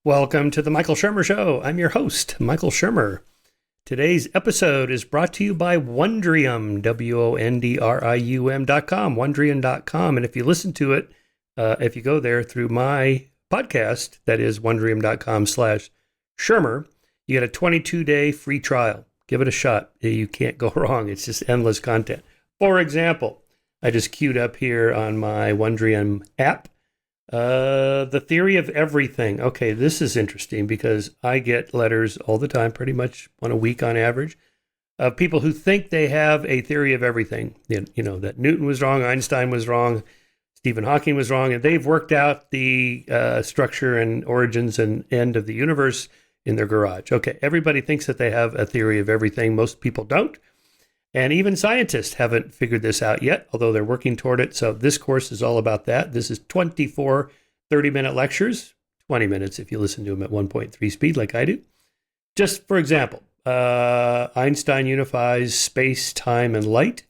Welcome to the Michael Shermer Show. I'm your host, Michael Shermer. Today's episode is brought to you by Wondrium, Wondrium.com, Wondrium.com. And if you listen to it, if you go there through my podcast, that is Wondrium.com/Shermer, you get a 22-day free trial. Give it a shot. You can't go wrong. It's just endless content. For example, I just queued up here on my Wondrium app, the theory of everything. Okay, this is interesting because I get letters all the time, pretty much one a week on average, of people who think they have a theory of everything. You know, that Newton was wrong, Einstein was wrong, Stephen Hawking was wrong, and they've worked out the structure and origins and end of the universe in their garage. Okay, everybody thinks that they have a theory of everything. Most people don't. And even scientists haven't figured this out yet, although they're working toward it. So this course is all about that. This is 24 30-minute lectures, 20 minutes if you listen to them at 1.3 speed like I do. Just for example, Einstein unifies space, time, and light,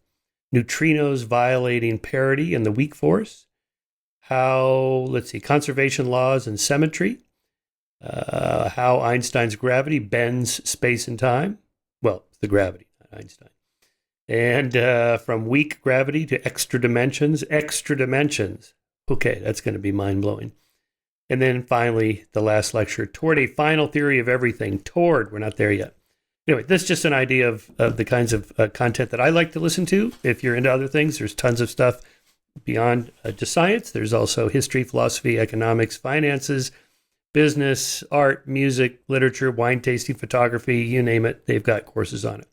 neutrinos violating parity and the weak force, conservation laws and symmetry, how Einstein's gravity bends space and time. Well, it's the gravity, not Einstein. And from weak gravity to extra dimensions. Okay, that's going to be mind-blowing. And then finally, the last lecture, toward a final theory of everything. We're not there yet. Anyway, that's just an idea of the kinds of content that I like to listen to. If you're into other things, there's tons of stuff beyond just science. There's also history, philosophy, economics, finances, business, art, music, literature, wine tasting, photography, you name it. They've got courses on it.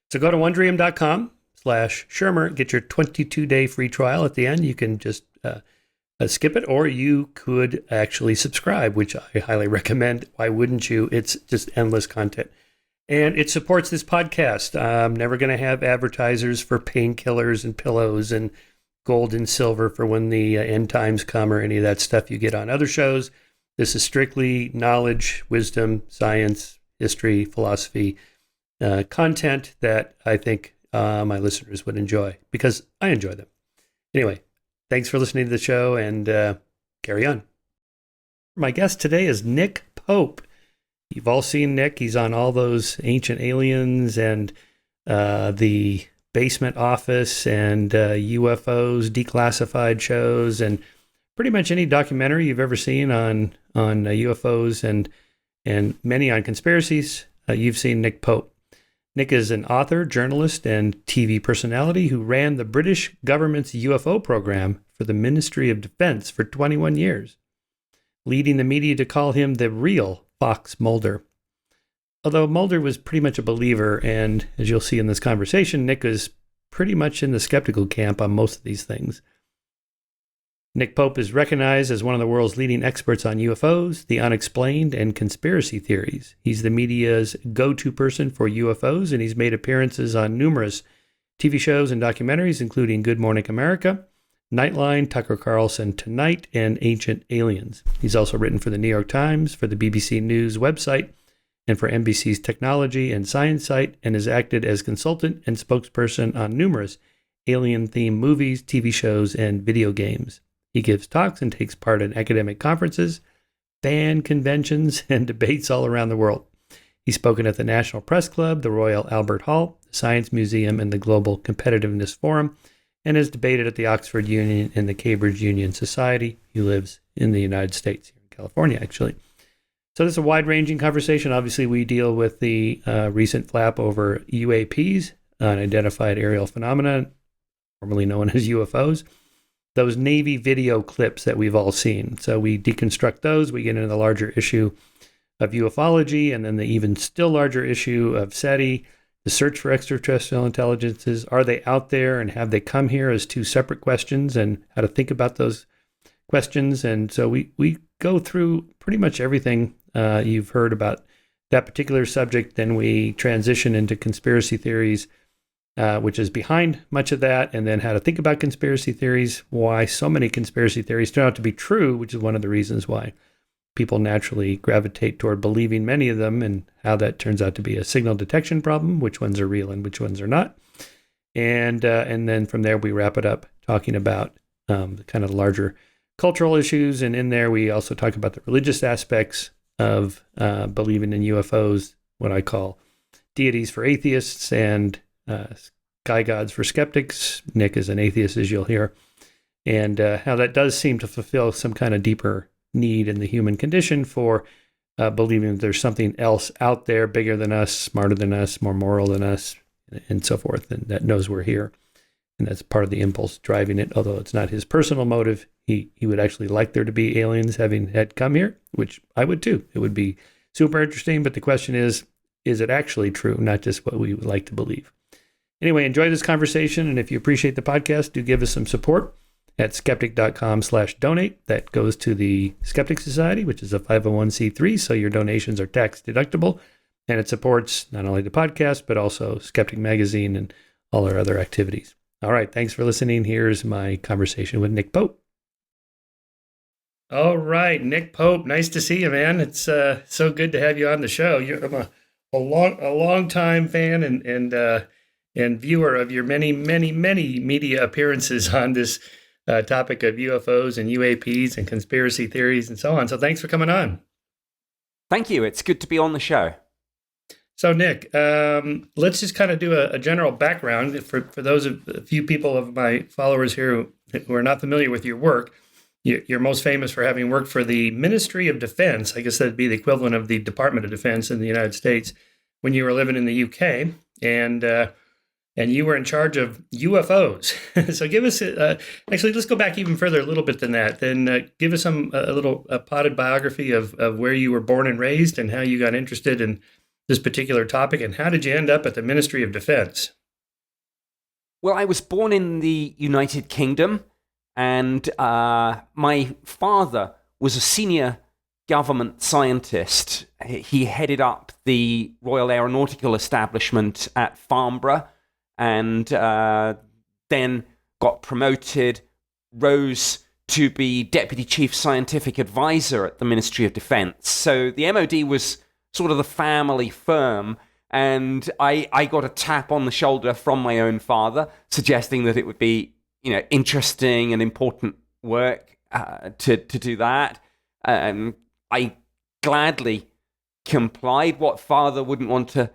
So go to Wondrium.com/Shermer, get your 22-day free trial. At the end, you can just skip it, or you could actually subscribe, which I highly recommend. Why wouldn't you? It's just endless content. And it supports this podcast. I'm never going to have advertisers for painkillers and pillows and gold and silver for when the end times come or any of that stuff you get on other shows. This is strictly knowledge, wisdom, science, history, philosophy, content that I think my listeners would enjoy because I enjoy them. Anyway, thanks for listening to the show and carry on. My guest today is Nick Pope. You've all seen Nick. He's on all those Ancient Aliens and the Basement Office and UFOs, declassified shows, and pretty much any documentary you've ever seen on UFOs and many on conspiracies. You've seen Nick Pope. Nick is an author, journalist, and TV personality who ran the British government's UFO program for the Ministry of Defense for 21 years, leading the media to call him the real Fox Mulder. Although Mulder was pretty much a believer, and as you'll see in this conversation, Nick is pretty much in the skeptical camp on most of these things. Nick Pope is recognized as one of the world's leading experts on UFOs, the unexplained, and conspiracy theories. He's the media's go-to person for UFOs, and he's made appearances on numerous TV shows and documentaries, including Good Morning America, Nightline, Tucker Carlson Tonight, and Ancient Aliens. He's also written for the New York Times, for the BBC News website, and for NBC's technology and science site, and has acted as consultant and spokesperson on numerous alien-themed movies, TV shows, and video games. He gives talks and takes part in academic conferences, fan conventions, and debates all around the world. He's spoken at the National Press Club, the Royal Albert Hall, the Science Museum, and the Global Competitiveness Forum, and has debated at the Oxford Union and the Cambridge Union Society. He lives in the United States, here in California, actually. So this is a wide-ranging conversation. Obviously, we deal with the recent flap over UAPs, unidentified aerial phenomena, formerly known as UFOs. Those Navy video clips that we've all seen. So we deconstruct those. We get into the larger issue of ufology, and then the even still larger issue of SETI, the search for extraterrestrial intelligences. Are they out there, and have they come here, as two separate questions, and how to think about those questions. And so we go through pretty much everything you've heard about that particular subject. Then we transition into conspiracy theories, which is behind much of that, and then how to think about conspiracy theories, why so many conspiracy theories turn out to be true, which is one of the reasons why people naturally gravitate toward believing many of them, and how that turns out to be a signal detection problem, which ones are real and which ones are not. And then from there, we wrap it up talking about the kind of larger cultural issues, and in there we also talk about the religious aspects of believing in UFOs, what I call deities for atheists and sky gods for skeptics. Nick is an atheist, as you'll hear, and how that does seem to fulfill some kind of deeper need in the human condition for believing that there's something else out there bigger than us, smarter than us, more moral than us, and so forth, and that knows we're here. And that's part of the impulse driving it, although it's not his personal motive. He would actually like there to be aliens having had come here, which I would too. It would be super interesting, but the question is it actually true, not just what we would like to believe? Anyway, enjoy this conversation, and if you appreciate the podcast, do give us some support at skeptic.com/donate. That goes to the Skeptic Society, which is a 501c3, so your donations are tax deductible, and it supports not only the podcast, but also Skeptic Magazine and all our other activities. All right, thanks for listening. Here's my conversation with Nick Pope. All right, Nick Pope, nice to see you, man. It's so good to have you on the show. I'm a long time fan and viewer of your many media appearances on this topic of UFOs and UAPs and conspiracy theories and so on. So thanks for coming on. Thank you. It's good to be on the show. So Nick, let's just kind of do a general background for those of a few people of my followers here who are not familiar with your work. You're most famous for having worked for the Ministry of Defense. I guess that'd be the equivalent of the Department of Defense in the United States when you were living in the UK, and you were in charge of UFOs. So give us, actually, let's go back even further a little bit than that. Then give us a little potted biography of where you were born and raised and how you got interested in this particular topic, and how did you end up at the Ministry of Defense? Well, I was born in the United Kingdom, and my father was a senior government scientist. He headed up the Royal Aeronautical Establishment at Farnborough, and then got promoted, rose to be Deputy Chief Scientific Advisor at the Ministry of Defense. So the MOD was sort of the family firm, and I got a tap on the shoulder from my own father, suggesting that it would be, interesting and important work to do that. I gladly complied. What father wouldn't want to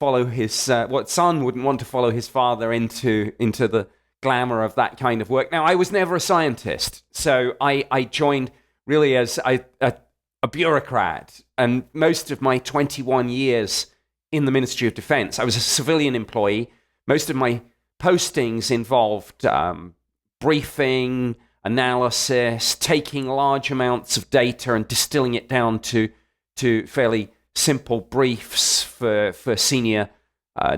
follow his? What son wouldn't want to follow his father into the glamour of that kind of work? Now, I was never a scientist, so I joined really as a bureaucrat, and most of my 21 years in the Ministry of Defense, I was a civilian employee. Most of my postings involved briefing, analysis, taking large amounts of data and distilling it down to fairly simple briefs for senior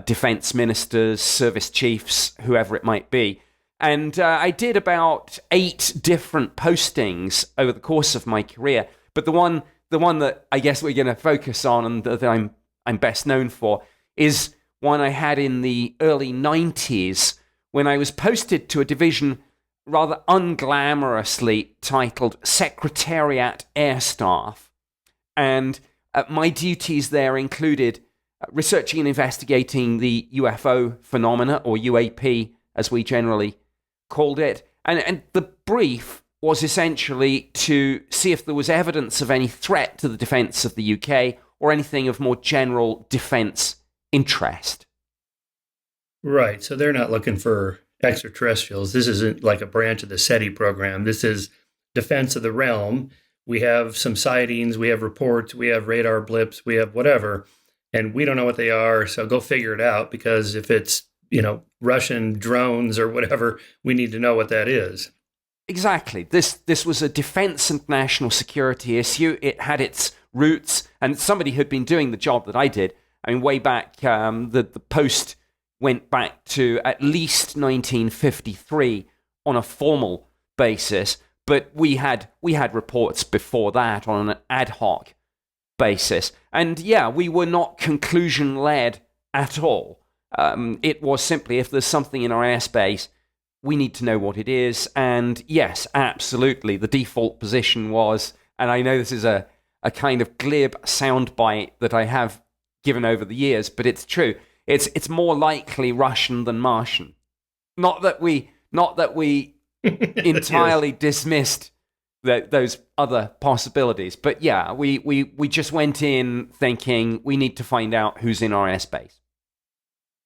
defense ministers, service chiefs, whoever it might be. And I did about 8 different postings over the course of my career. But the one that I guess we're going to focus on and that I'm best known for is one I had in the early 90s when I was posted to a division rather unglamorously titled Secretariat Air Staff. And my duties there included researching and investigating the UFO phenomena, or UAP as we generally called it. And the brief was essentially to see if there was evidence of any threat to the defense of the UK or anything of more general defense interest. Right. So they're not looking for extraterrestrials. This isn't like a branch of the SETI program. This is defense of the realm. We have some sightings, we have reports, we have radar blips, we have whatever, and we don't know what they are. So go figure it out, because if it's, Russian drones or whatever, we need to know what that is. Exactly. This was a defense and national security issue. It had its roots, and somebody who'd been doing the job that I did. I mean, way back, the post went back to at least 1953 on a formal basis, but we had reports before that on an ad hoc basis. And yeah, we were not conclusion-led at all. It was simply, if there's something in our airspace, we need to know what it is. And yes, absolutely, the default position was, and I know this is a kind of glib soundbite that I have given over the years, but it's true. It's more likely Russian than Martian. Not that we entirely dismissed those other possibilities. But yeah, we just went in thinking we need to find out who's in our airspace.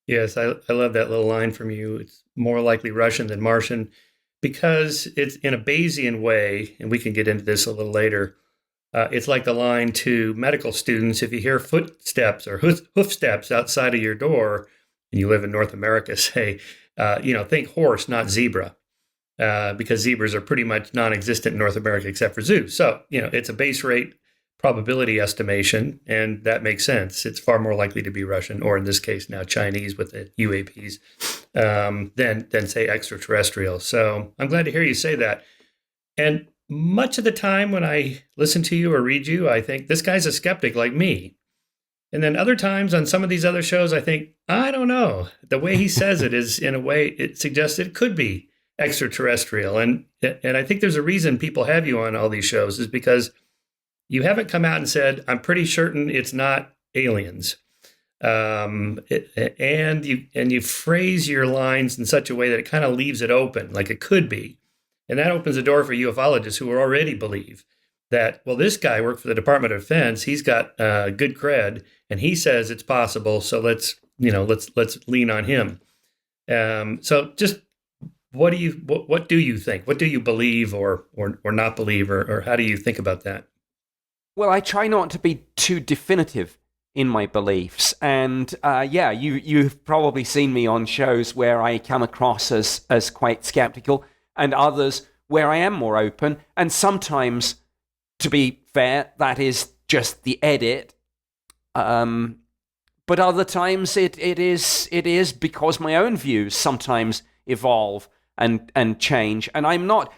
Yes, I love that little line from you. It's more likely Russian than Martian because it's in a Bayesian way, and we can get into this a little later. It's like the line to medical students: if you hear footsteps or hoof steps outside of your door, and you live in North America, say, think horse, not zebra, because zebras are pretty much non-existent in North America except for zoos. So, it's a base rate probability estimation, and that makes sense. It's far more likely to be Russian, or in this case now Chinese with the UAPs, than say extraterrestrial. So I'm glad to hear you say that. And much of the time when I listen to you or read you, I think this guy's a skeptic like me. And then other times on some of these other shows, I think, I don't know. The way he says it is, in a way, it suggests it could be extraterrestrial. And I think there's a reason people have you on all these shows is because you haven't come out and said, I'm pretty certain it's not aliens. And you phrase your lines in such a way that it kind of leaves it open, like it could be. And that opens the door for ufologists who already believe that, well, this guy worked for the Department of Defense. He's got good cred, and he says it's possible. So let's lean on him. So just what do you think? What do you believe or not believe, or how do you think about that? Well, I try not to be too definitive in my beliefs, and you've probably seen me on shows where I come across as quite skeptical, and others where I am more open. And sometimes, to be fair, that is just the edit. But other times it is because my own views sometimes evolve and change. And I'm not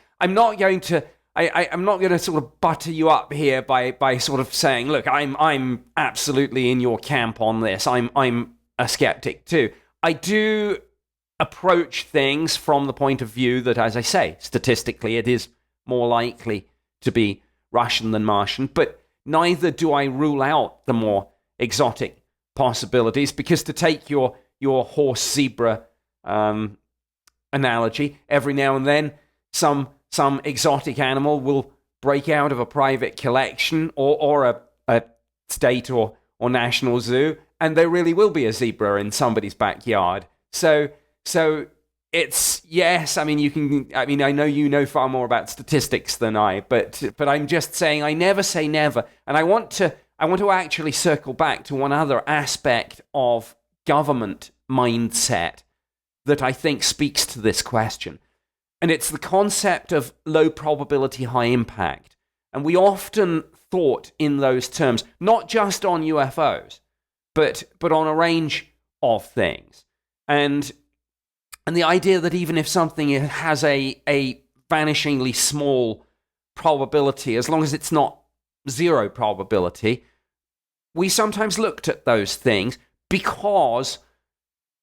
going to sort of butter you up here by sort of saying, look, I'm absolutely in your camp on this. I'm a skeptic too. I do approach things from the point of view that, as I say, statistically it is more likely to be Russian than Martian, but neither do I rule out the more exotic possibilities, because to take your horse zebra analogy, every now and then some exotic animal will break out of a private collection or a state or national zoo, and there really will be a zebra in somebody's backyard. So it's, yes, I know you know far more about statistics than I, but I'm just saying I never say never. And I want to actually circle back to one other aspect of government mindset that I think speaks to this question. And it's the concept of low probability, high impact. And we often thought in those terms, not just on UFOs, but on a range of things. And the idea that even if something has a vanishingly small probability, as long as it's not zero probability, we sometimes looked at those things because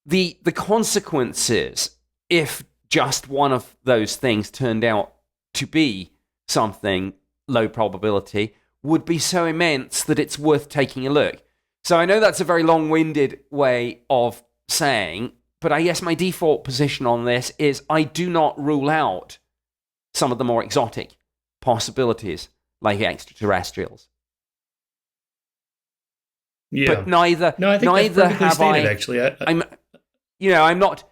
the consequences, if just one of those things turned out to be something low probability, would be so immense that it's worth taking a look. So I know that's a very long-winded way of saying, but I guess my default position on this is I do not rule out some of the more exotic possibilities, like extraterrestrials. Yeah. But neither. No, I think neither that's perfectly have stated, I. Actually, I'm not.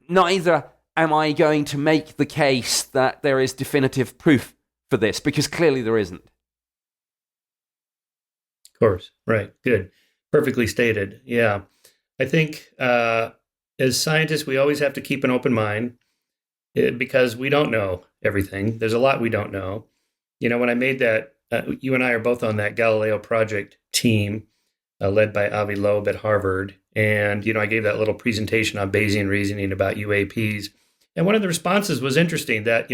Neither am I going to make the case that there is definitive proof for this, because clearly there isn't. Of course, right? Good, perfectly stated. Yeah, I think as scientists, we always have to keep an open mind because we don't know everything. There's a lot we don't know. When I made that, you and I are both on that Galileo project team led by Avi Loeb at Harvard. And, I gave that little presentation on Bayesian reasoning about UAPs. And one of the responses was interesting that,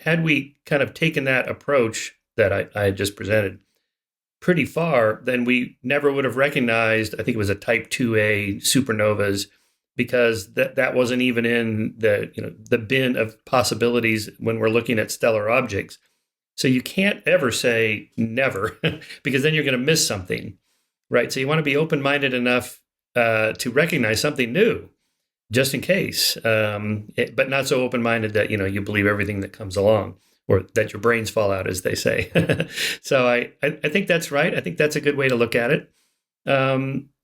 had we kind of taken that approach that I had just presented pretty far, then we never would have recognized, I think it was a type 2A supernovas, because that wasn't even in the bin of possibilities when we're looking at stellar objects. So you can't ever say never, because then you're going to miss something, right? So you want to be open-minded enough to recognize something new, just in case, but not so open-minded that you believe everything that comes along. or that your brains fall out, as they say. So I think that's right. I think that's a good way to look at it.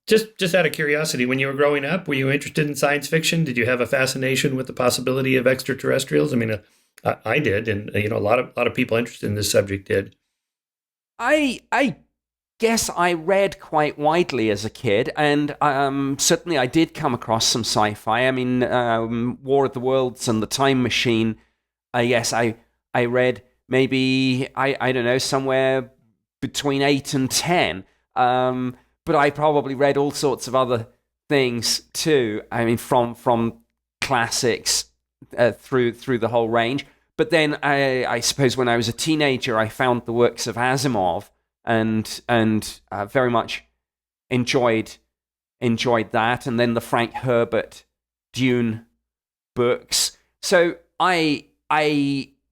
Just out of curiosity, when you were growing up, were you interested in science fiction? Did you have a fascination with the possibility of extraterrestrials? I mean, I did, and a lot of people interested in this subject did. I guess I read quite widely as a kid, and certainly I did come across some sci-fi. I mean, War of the Worlds and The Time Machine. Yes, I read maybe I don't know, somewhere between 8 and 10. But I probably read all sorts of other things too. I mean, from classics through the whole range. But then I suppose when I was a teenager, I found the works of Asimov and very much enjoyed that. And then the Frank Herbert Dune books. So I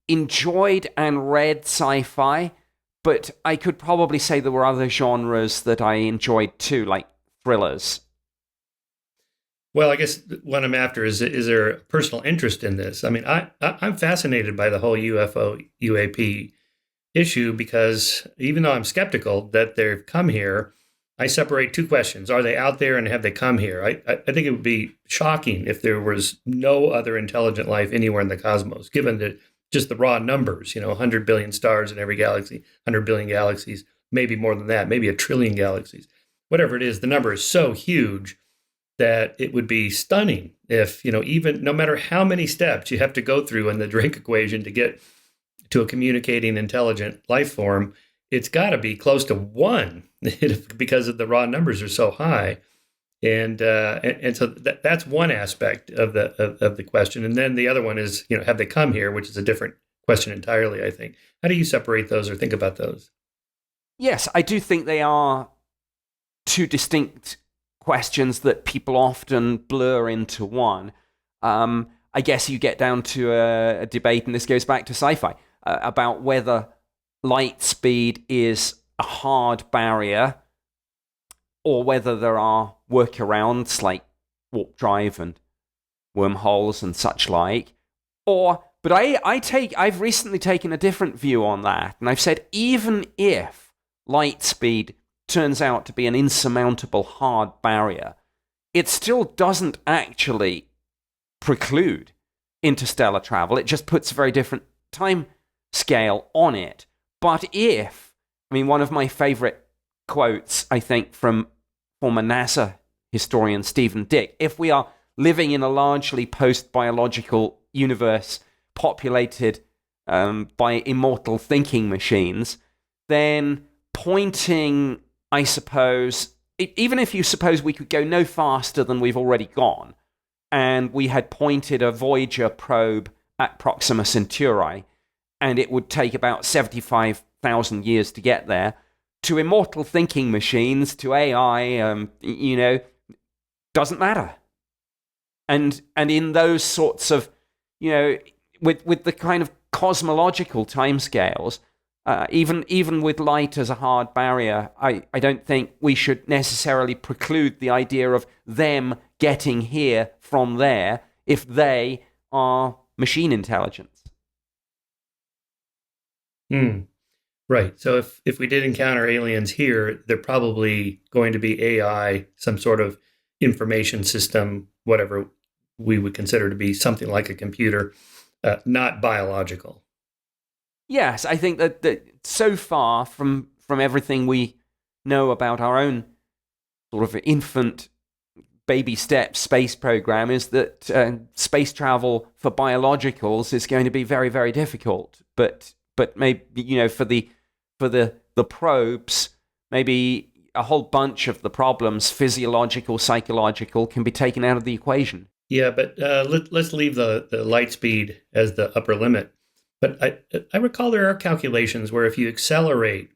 enjoyed and read sci-fi, but I could probably say there were other genres that I enjoyed too, like thrillers. Well, I guess what I'm after is there a personal interest in this? I mean, I'm fascinated by the whole UFO UAP issue because even though I'm skeptical that they've come here, I separate two questions. Are they out there and have they come here? I think it would be shocking if there was no other intelligent life anywhere in the cosmos, given that just the raw numbers, 100 billion stars in every galaxy, 100 billion galaxies, maybe more than that, maybe a trillion galaxies. Whatever it is, the number is so huge that it would be stunning if, even no matter how many steps you have to go through in the Drake equation to get to a communicating intelligent life form, it's got to be close to one because of the raw numbers are so high. And so that's one aspect of the question. And then the other one is, have they come here, which is a different question entirely, I think. How do you separate those or think about those? Yes, I do think they are two distinct questions that people often blur into one. I guess you get down to a debate, and this goes back to sci-fi, about whether light speed is a hard barrier or whether there are workarounds like warp drive and wormholes and such like. But I've recently taken a different view on that, and I've said even if light speed turns out to be an insurmountable hard barrier, it still doesn't actually preclude interstellar travel. It just puts a very different time scale on it. But one of my favorite quotes, I think, from former NASA historian Stephen Dick, if we are living in a largely post-biological universe populated by immortal thinking machines, then pointing, I suppose, even if you suppose we could go no faster than we've already gone, and we had pointed a Voyager probe at Proxima Centauri, and it would take about 75,000 years to get there, to immortal thinking machines, to AI, doesn't matter. And in those sorts of, with the kind of cosmological timescales, even with light as a hard barrier, I don't think we should necessarily preclude the idea of them getting here from there if they are machine intelligence. Right. So if we did encounter aliens here, they're probably going to be AI, some sort of information system, whatever we would consider to be something like a computer, not biological. Yes, I think that so far from everything we know about our own sort of infant baby step space program is that space travel for biologicals is going to be very, very difficult. But maybe, for the probes, maybe a whole bunch of the problems, physiological, psychological, can be taken out of the equation. Yeah, but let's leave the light speed as the upper limit. But I recall there are calculations where if you accelerate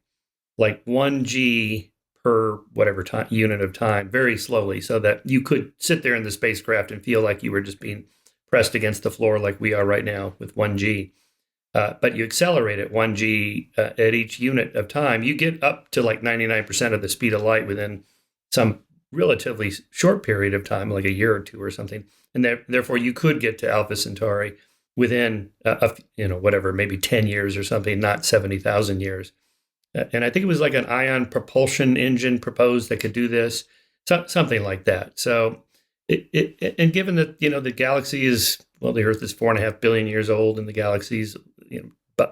like 1 g per whatever time, unit of time very slowly, so that you could sit there in the spacecraft and feel like you were just being pressed against the floor like we are right now with 1 g. But you accelerate at 1 g at each unit of time, you get up to like 99% of the speed of light within some relatively short period of time, like a year or two or something. And therefore, you could get to Alpha Centauri within whatever, maybe 10 years or something, not 70,000 years. And I think it was like an ion propulsion engine proposed that could do this, something like that. So, and given that the galaxy is, well, the Earth is 4.5 billion years old, and the galaxy's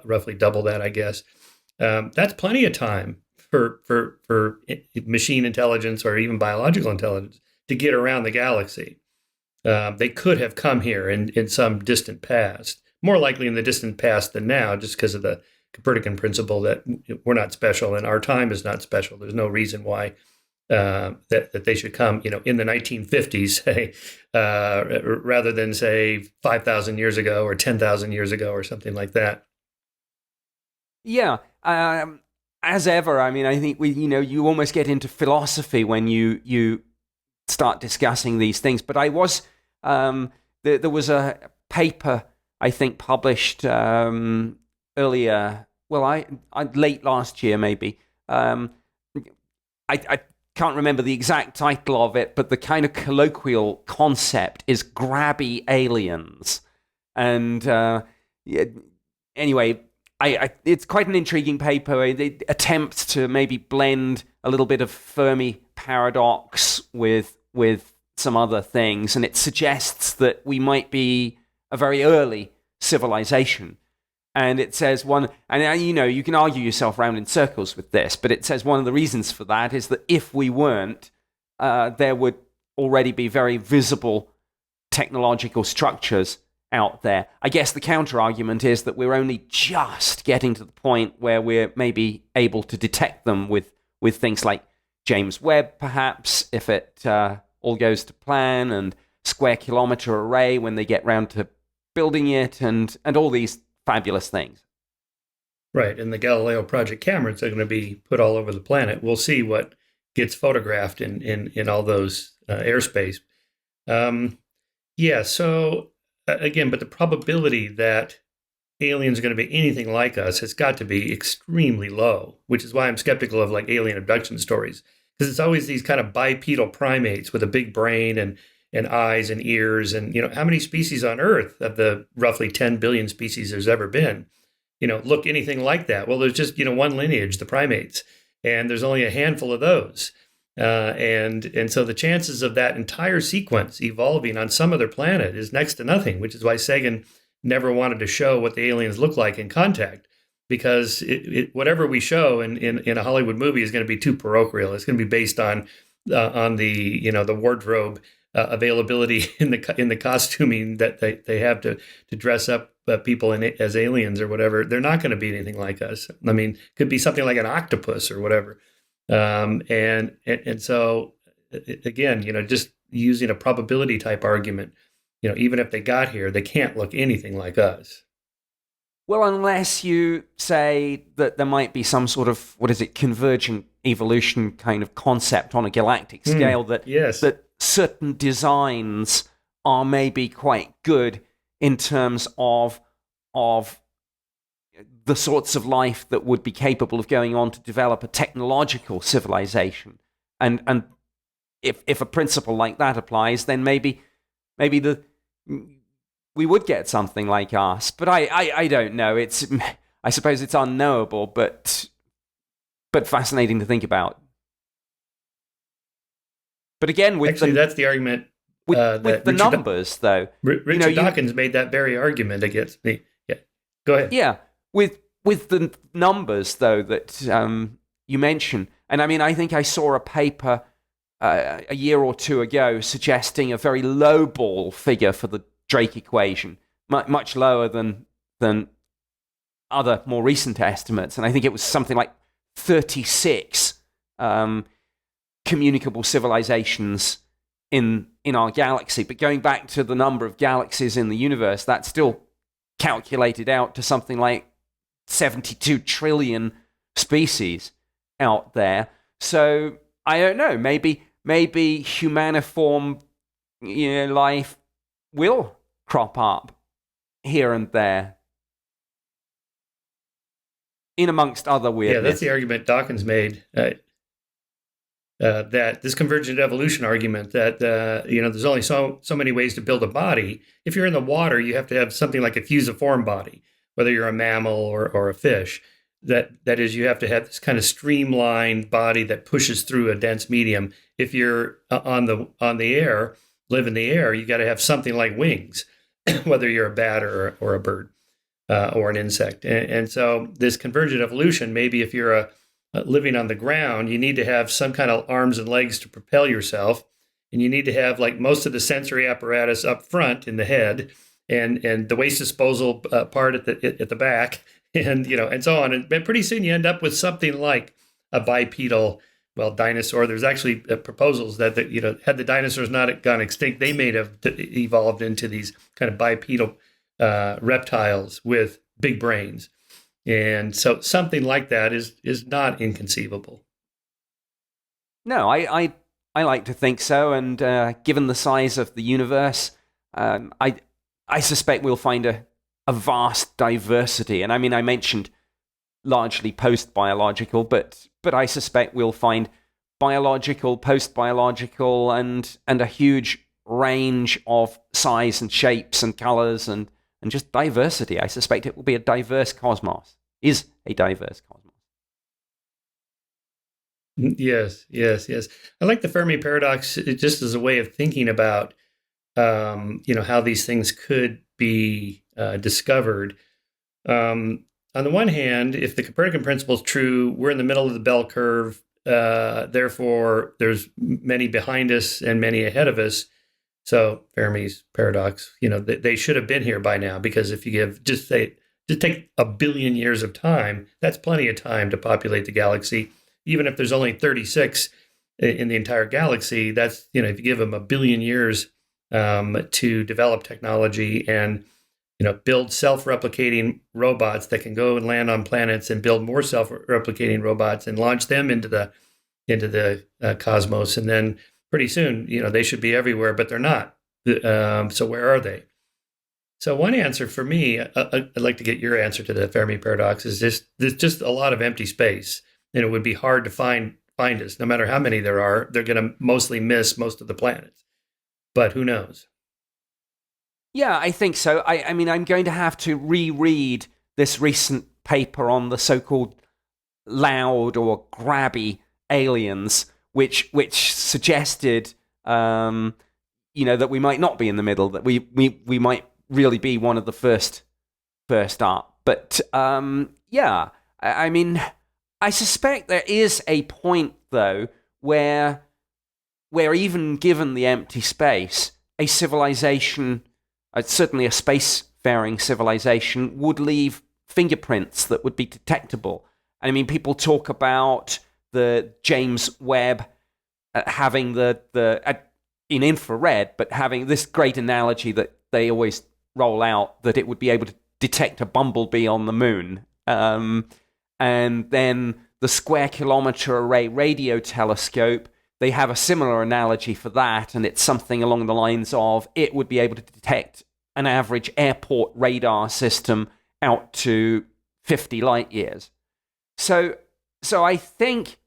roughly double that, I guess. That's plenty of time for machine intelligence or even biological intelligence to get around the galaxy. They could have come here in some distant past, more likely in the distant past than now, just because of the Copernican principle that we're not special and our time is not special. There's no reason why that they should come, in the 1950s, say, rather than say 5,000 years ago or 10,000 years ago or something like that. Yeah. As ever, I mean, I think you almost get into philosophy when you start discussing these things. But I was there was a paper, I think, published earlier. Well, I late last year maybe. I can't remember the exact title of it, but the kind of colloquial concept is grabby aliens. And anyway, it's quite an intriguing paper. It attempts to maybe blend a little bit of Fermi Paradox with some other things, and it suggests that we might be a very early civilization. And it says you can argue yourself around in circles with this, but it says one of the reasons for that is that if we weren't, there would already be very visible technological structures out there. I guess the counter-argument is that we're only just getting to the point where we're maybe able to detect them with things like James Webb, perhaps, if it all goes to plan, and square kilometer array when they get round to building it, and all these fabulous things. Right, and the Galileo Project cameras are going to be put all over the planet. We'll see what gets photographed in all those airspace. So again, but the probability that aliens are going to be anything like us has got to be extremely low, which is why I'm skeptical of like alien abduction stories, because it's always these kind of bipedal primates with a big brain and eyes and ears. And, how many species on Earth of the roughly 10 billion species there's ever been, look anything like that? Well, there's just, one lineage, the primates, and there's only a handful of those. And so the chances of that entire sequence evolving on some other planet is next to nothing, which is why Sagan never wanted to show what the aliens look like in Contact, because whatever we show in a Hollywood movie is going to be too parochial. It's going to be based on the the wardrobe availability in the costuming that they have to dress up people as aliens or whatever. They're not going to be anything like us. I mean, could be something like an octopus or whatever. And so again, just using a probability type argument, even if they got here, they can't look anything like us. Well, unless you say that there might be some sort of, convergent evolution kind of concept on a galactic scale that certain designs are maybe quite good in terms of the sorts of life that would be capable of going on to develop a technological civilization. And if a principle like that applies, then maybe we would get something like us. But I don't know. I suppose it's unknowable, but fascinating to think about. But again, that's the argument with the numbers, though. Richard Dawkins made that very argument against me. Yeah, go ahead. Yeah, with the numbers, though, that you mentioned, and I mean, I think I saw a paper a year or two ago suggesting a very low ball figure for the Drake equation, much lower than other more recent estimates, and I think it was something like 36 communicable civilizations in our galaxy. But going back to the number of galaxies in the universe, that's still calculated out to something like 72 trillion species out there. So I don't know. Maybe humaniform life will crop up here and there, in amongst other weirdness. Yeah, that's the argument Dawkins made. that this convergent evolution argument that there's only so many ways to build a body. If you're in the water, you have to have something like a fusiform body, whether you're a mammal or a fish. That is, you have to have this kind of streamlined body that pushes through a dense medium. If you're on the air, live in the air, you got to have something like wings, whether you're a bat or a bird or an insect. And so this convergent evolution, maybe if you're living on the ground, you need to have some kind of arms and legs to propel yourself, and you need to have like most of the sensory apparatus up front in the head, and the waste disposal part at the back, and and so on. And pretty soon you end up with something like a bipedal, dinosaur. There's actually proposals that had the dinosaurs not gone extinct, they may have evolved into these kind of bipedal reptiles with big brains. And so something like that is not inconceivable. No, I like to think so. And given the size of the universe, I suspect we'll find a vast diversity. And I mean, I mentioned largely post-biological, but I suspect we'll find biological, post-biological, and a huge range of size and shapes and colors and just diversity. I suspect it will be a diverse cosmos. Is a diverse cosmos. Yes. I like the Fermi Paradox just as a way of thinking about, how these things could be discovered. On the one hand, if the Copernican principle is true, we're in the middle of the bell curve. Therefore, there's many behind us and many ahead of us. So Fermi's paradox, they should have been here by now, because if you just take 1 billion years of time, that's plenty of time to populate the galaxy. Even if there's only 36 in the entire galaxy, that's, if you give them 1 billion years to develop technology and, build self-replicating robots that can go and land on planets and build more self-replicating robots and launch them into the cosmos. And then pretty soon, they should be everywhere, but they're not. So where are they? So one answer for me, I'd like to get your answer to the Fermi Paradox, is there's just a lot of empty space, and it would be hard to find us. No matter how many there are, they're going to mostly miss most of the planets. But who knows? Yeah, I think so. I mean, I'm going to have to reread this recent paper on the so-called loud or grabby aliens, which suggested, that we might not be in the middle, that we might really be one of the first up. But yeah, I mean, I suspect there is a point though where even given the empty space, a civilization, certainly a spacefaring civilization, would leave fingerprints that would be detectable. I mean, people talk about the James Webb having in infrared, but having this great analogy that they always roll out, that it would be able to detect a bumblebee on the moon. And then the Square Kilometre Array radio telescope, they have a similar analogy for that, and it's something along the lines of it would be able to detect an average airport radar system out to 50 light years. So I think,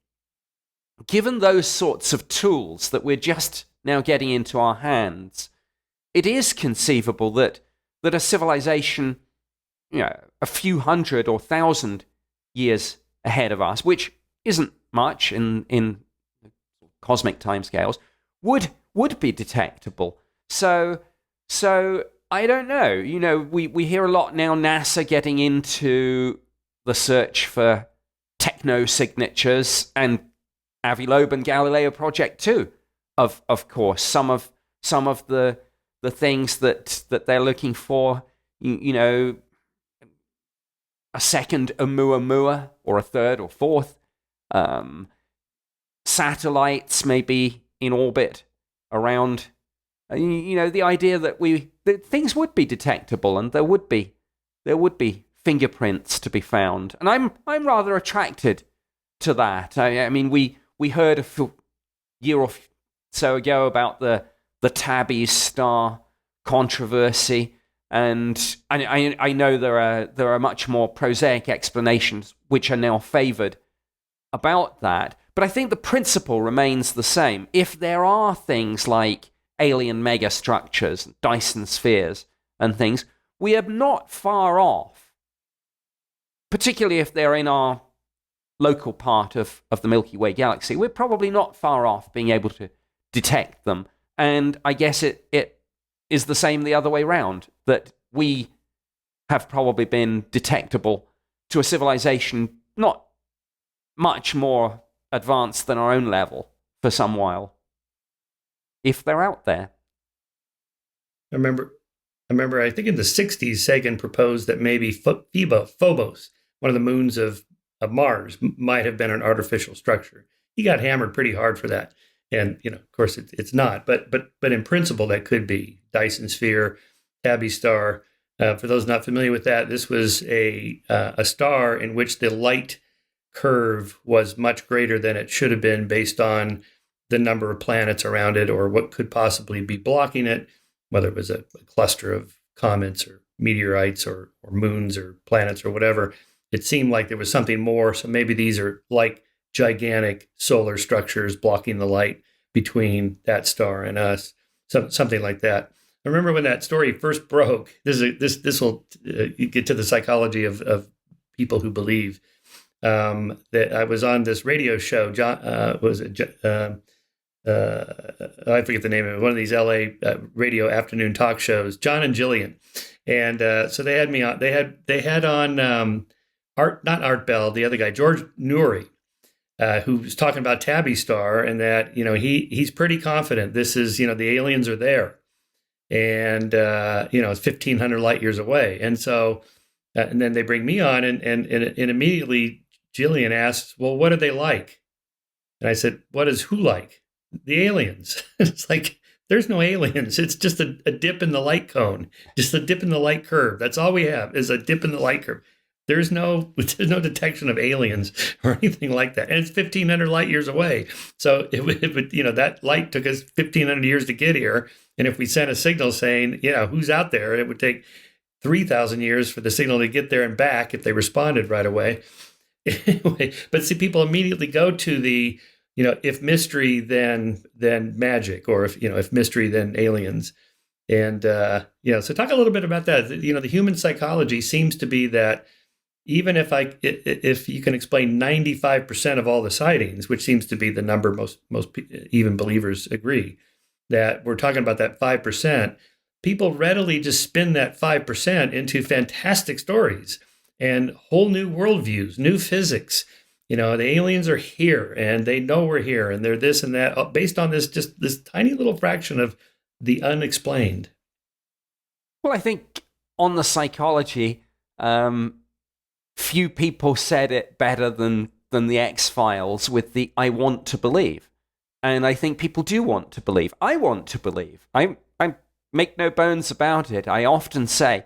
given those sorts of tools that we're just now getting into our hands, it is conceivable that a civilization, a few hundred or thousand years ahead of us, which isn't much in cosmic timescales, would be detectable. So I don't know. We hear a lot now, NASA getting into the search for techno signatures, and Avi Loeb and Galileo Project too. Of course, some of the things that they're looking for, a second Oumuamua or a third or fourth. Satellites may be in orbit around. The idea that things would be detectable and there would be fingerprints to be found, and I'm rather attracted to that. I mean, we heard a year or so ago about the Tabby star controversy, and I know there are much more prosaic explanations which are now favoured about that. But I think the principle remains the same. If there are things like alien megastructures, Dyson spheres, and things, we are not far off, particularly if they're in our local part of the Milky Way galaxy. We're probably not far off being able to detect them. And I guess it is the same the other way round, that we have probably been detectable to a civilization not much more advanced than our own level for some while, if they're out there. I remember, I think in the 60s, Sagan proposed that maybe Phobos, one of the moons of Mars, might have been an artificial structure. He got hammered pretty hard for that. And, of course, it's not. But in principle, that could be Dyson sphere, Tabby star. For those not familiar with that, this was a star in which the light curve was much greater than it should have been based on the number of planets around it or what could possibly be blocking it, whether it was a cluster of comets or meteorites or moons or planets or whatever. It seemed like there was something more. So maybe these are like gigantic solar structures blocking the light between that star and us, something like that. I remember when that story first broke. This will get to the psychology of people who believe. That I was on this radio show. John I forget the name of it. One of these LA radio afternoon talk shows. John and Jillian, and so they had me on. They had on Art Bell, the other guy, George Newry, who was talking about Tabby star, and that he's pretty confident this is the aliens are there, and it's 1,500 light years away, and so and then they bring me on, and immediately Jillian asks, well, what are they like? And I said, what is who like? The aliens. It's like, there's no aliens. It's just a dip in the light cone, just a dip in the light curve. That's all we have is a dip in the light curve. There's no detection of aliens or anything like that. And it's 1,500 light years away. So it would that light took us 1,500 years to get here. And if we sent a signal saying, who's out there, it would take 3,000 years for the signal to get there and back if they responded right away. Anyway, but see, people immediately go to the, if mystery, then magic, or if mystery, then aliens. And, so talk a little bit about that. The human psychology seems to be that even if you can explain 95% of all the sightings, which seems to be the number most even believers agree, that we're talking about that 5%, people readily just spin that 5% into fantastic stories and whole new worldviews, new physics. The aliens are here and they know we're here and they're this and that, based on this tiny little fraction of the unexplained. Well, I think on the psychology, few people said it better than the X-Files with the "I want to believe," and I think people do want to believe. I want to believe. I make no bones about it. I often say,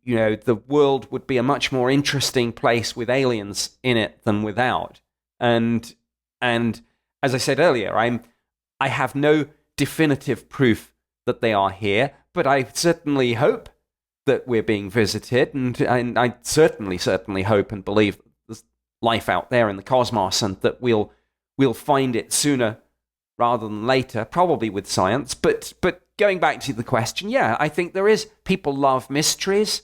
the world would be a much more interesting place with aliens in it than without. And as I said earlier, I have no definitive proof that they are here, but I certainly hope that we're being visited, and I certainly hope and believe that there's life out there in the cosmos, and that we'll find it sooner rather than later, probably with science. But going back to the question, yeah, I think there is. People love mysteries.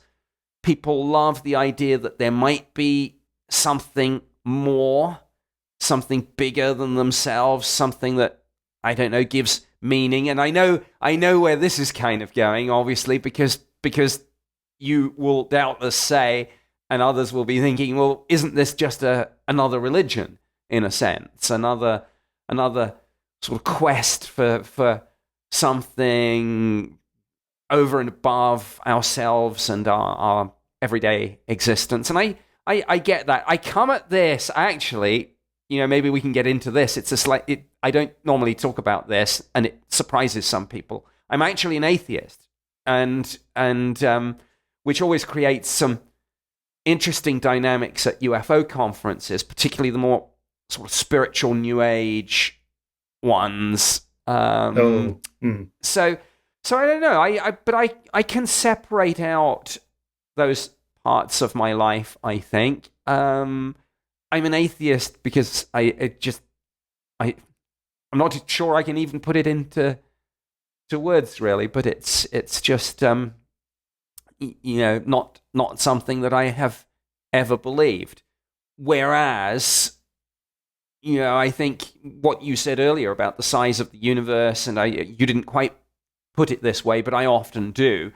People love the idea that there might be something more, something bigger than themselves, something that, I don't know, gives meaning. And I know where this is kind of going, obviously, because you will doubtless say, and others will be thinking, well, isn't this just another religion, in a sense? Another sort of quest for something over and above ourselves and our everyday existence. And I get that. I come at this, actually, maybe we can get into this. I don't normally talk about this, and it surprises some people. I'm actually an atheist, and which always creates some interesting dynamics at UFO conferences, particularly the more sort of spiritual New Age ones. So I don't know. But I can separate out those parts of my life, I think. I'm an atheist because it just I'm not sure I can even put it into words really, but it's just not something that I have ever believed. Whereas, I think what you said earlier about the size of the universe, and you didn't quite put it this way, but I often do.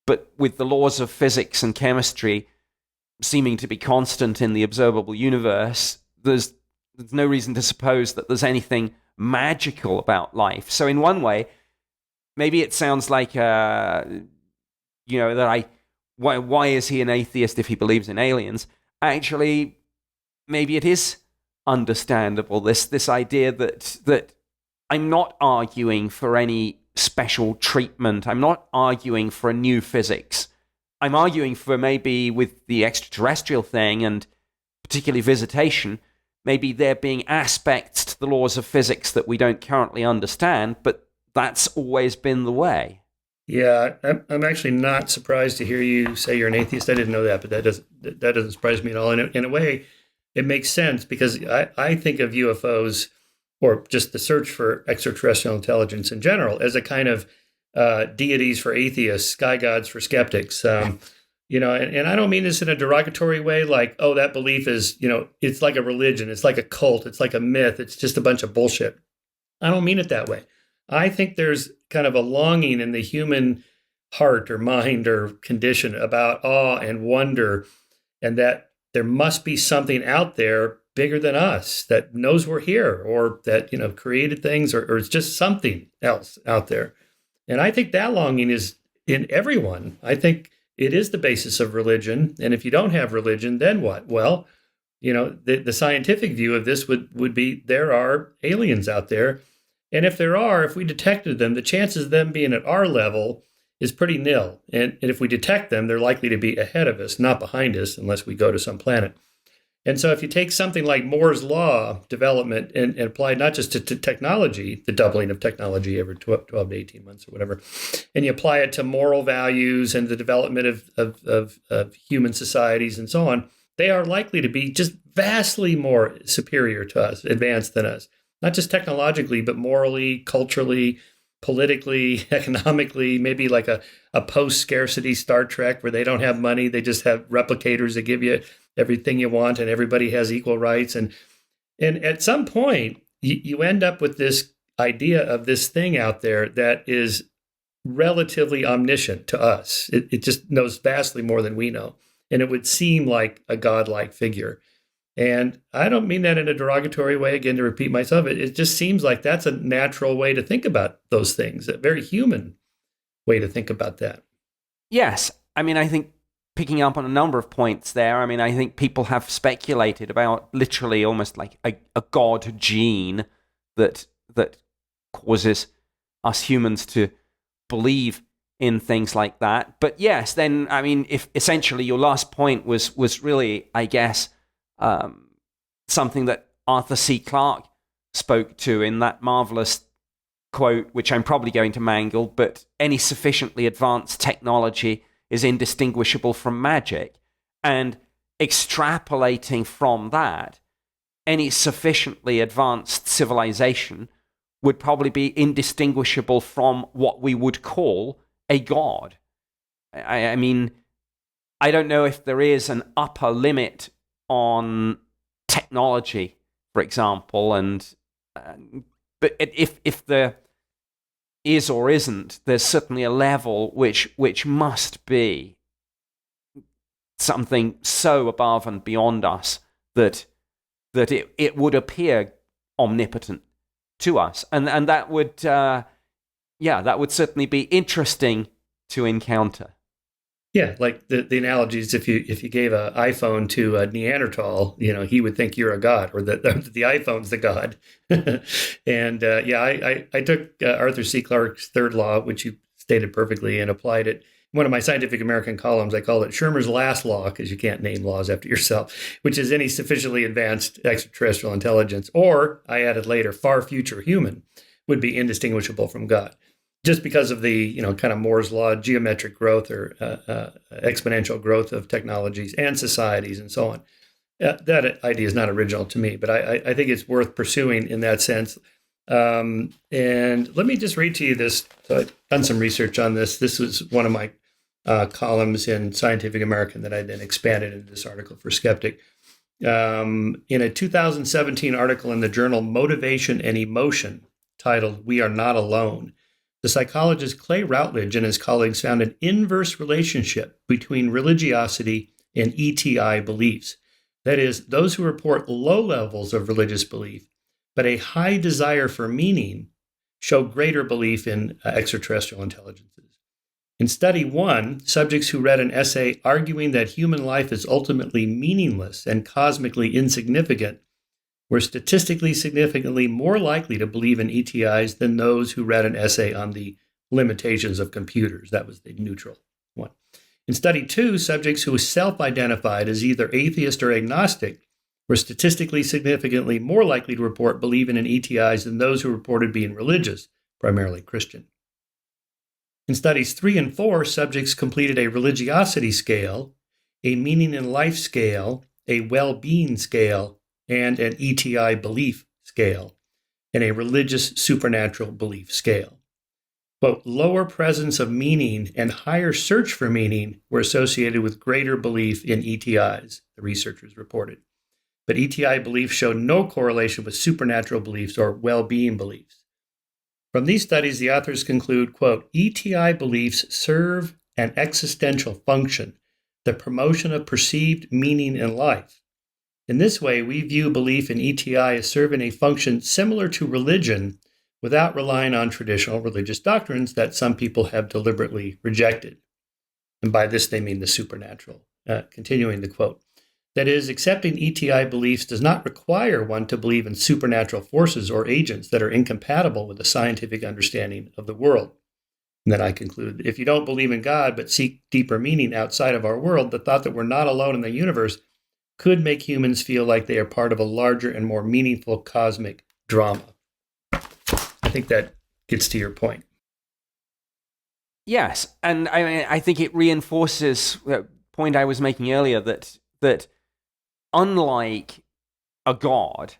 But with the laws of physics and chemistry seeming to be constant in the observable universe, there's no reason to suppose that there's anything magical about life. So in one way, maybe it sounds like, why is he an atheist if he believes in aliens? Actually, maybe it is understandable, this idea that I'm not arguing for any special treatment. I'm not arguing for a new physics. I'm arguing for maybe with the extraterrestrial thing and particularly visitation, maybe there being aspects to the laws of physics that we don't currently understand, but that's always been the way. Yeah, I'm actually not surprised to hear you say you're an atheist. I didn't know that, but that doesn't surprise me at all. In a way, it makes sense because I think of UFOs or just the search for extraterrestrial intelligence in general as a kind of deities for atheists, sky gods for skeptics. And I don't mean this in a derogatory way, like, oh, that belief is, it's like a religion, it's like a cult, it's like a myth, it's just a bunch of bullshit. I don't mean it that way. I think there's kind of a longing in the human heart or mind or condition about awe and wonder, and that there must be something out there bigger than us that knows we're here, or that, created things, or it's just something else out there. And I think that longing is in everyone. I think it is the basis of religion. And if you don't have religion, then what? Well, the scientific view of this would be there are aliens out there. And if there are, if we detected them, the chances of them being at our level is pretty nil. And if we detect them, they're likely to be ahead of us, not behind us, unless we go to some planet. And so if you take something like Moore's law development and apply not just to technology, the doubling of technology every 12 to 18 months or whatever, and you apply it to moral values and the development of human societies and so on, they are likely to be just vastly more superior to us, advanced than us. Not just technologically, but morally, culturally, politically, economically, maybe like a post-scarcity Star Trek where they don't have money, they just have replicators that give you everything you want and everybody has equal rights. And at some point, you end up with this idea of this thing out there that is relatively omniscient to us. It just knows vastly more than we know. And it would seem like a godlike figure. And I don't mean that in a derogatory way, again, to repeat myself. It just seems like that's a natural way to think about those things, a very human way to think about that. Yes. I mean, I think picking up on a number of points there, I mean, I think people have speculated about literally almost like a god gene that causes us humans to believe in things like that. But yes, then, I mean, if essentially your last point was really, I guess, something that Arthur C. Clarke spoke to in that marvelous quote, which I'm probably going to mangle, but any sufficiently advanced technology is indistinguishable from magic. And extrapolating from that, any sufficiently advanced civilization would probably be indistinguishable from what we would call a god. I mean, I don't know if there is an upper limit on technology, for example, but if there is or isn't, there's certainly a level which must be something so above and beyond us that it would appear omnipotent to us, and that would that would certainly be interesting to encounter. Yeah, like the analogies, if you gave an iPhone to a Neanderthal, he would think you're a god, or that the iPhone's the god. And I took Arthur C. Clarke's third law, which you stated perfectly, and applied it. One of my Scientific American columns, I called it Shermer's last law, because you can't name laws after yourself, which is any sufficiently advanced extraterrestrial intelligence, or I added later, far future human, would be indistinguishable from God. Just because of the, kind of Moore's law, geometric growth or exponential growth of technologies and societies and so on. that idea is not original to me, but I think it's worth pursuing in that sense. And let me just read to you this. So I've done some research on this. This was one of my columns in Scientific American that I then expanded into this article for Skeptic. In a 2017 article in the journal Motivation and Emotion titled "We Are Not Alone," the psychologist Clay Routledge and his colleagues found an inverse relationship between religiosity and ETI beliefs. That is, those who report low levels of religious belief, but a high desire for meaning, show greater belief in extraterrestrial intelligences. In study 1, subjects who read an essay arguing that human life is ultimately meaningless and cosmically insignificant were statistically significantly more likely to believe in ETIs than those who read an essay on the limitations of computers. That was the neutral one. In study 2, subjects who self-identified as either atheist or agnostic were statistically significantly more likely to report believing in ETIs than those who reported being religious, primarily Christian. In studies 3 and 4, subjects completed a religiosity scale, a meaning in life scale, a well-being scale, and an ETI belief scale, and a religious supernatural belief scale. Quote, lower presence of meaning and higher search for meaning were associated with greater belief in ETIs, the researchers reported. But ETI beliefs showed no correlation with supernatural beliefs or well-being beliefs. From these studies, the authors conclude, quote, ETI beliefs serve an existential function, the promotion of perceived meaning in life. In this way, we view belief in ETI as serving a function similar to religion without relying on traditional religious doctrines that some people have deliberately rejected. And by this, they mean the supernatural. Continuing the quote, that is, accepting ETI beliefs does not require one to believe in supernatural forces or agents that are incompatible with a scientific understanding of the world. And then I conclude, if you don't believe in God but seek deeper meaning outside of our world, the thought that we're not alone in the universe could make humans feel like they are part of a larger and more meaningful cosmic drama. I think that gets to your point. Yes, and I mean, I think it reinforces the point I was making earlier that unlike a god,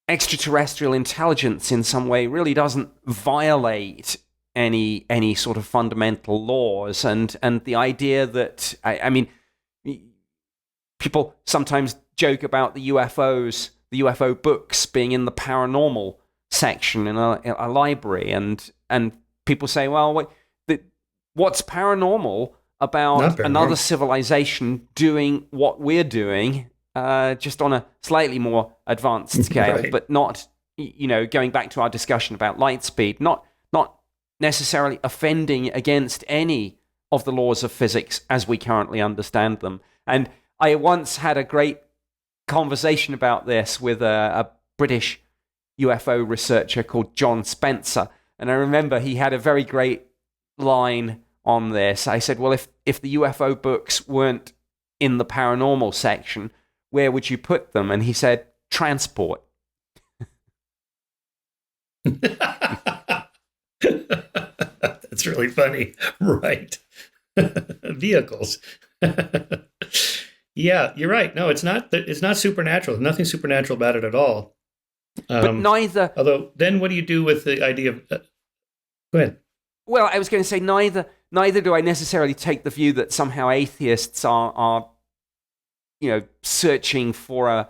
extraterrestrial intelligence in some way really doesn't violate any sort of fundamental laws, and the idea that I mean, people sometimes joke about the UFOs, the UFO books being in the paranormal section in a library, and people say, well, what's paranormal about another civilization doing what we're doing, just on a slightly more advanced scale, right, but not, going back to our discussion about light speed, not necessarily offending against any of the laws of physics as we currently understand them. And I once had a great conversation about this with a British UFO researcher called John Spencer, and I remember he had a very great line on this. I said, well, if the UFO books weren't in the paranormal section, where would you put them? And he said, transport. That's really funny. Right. Vehicles. Yeah, you're right. No, it's not supernatural. There's nothing supernatural about it at all. But neither... Although, then what do you do with the idea of... go ahead. Well, I was going to say neither do I necessarily take the view that somehow atheists are searching for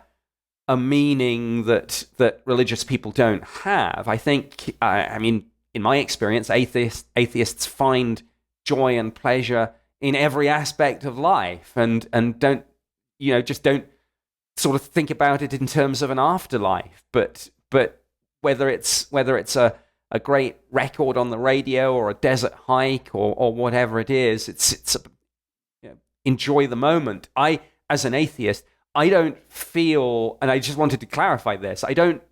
a meaning that religious people don't have. I think, I mean, in my experience, atheists find joy and pleasure in every aspect of life, and don't sort of think about it in terms of an afterlife. But whether it's a great record on the radio or a desert hike or whatever it is, it's enjoy the moment. As an atheist, I don't feel, and I just wanted to clarify this, I don't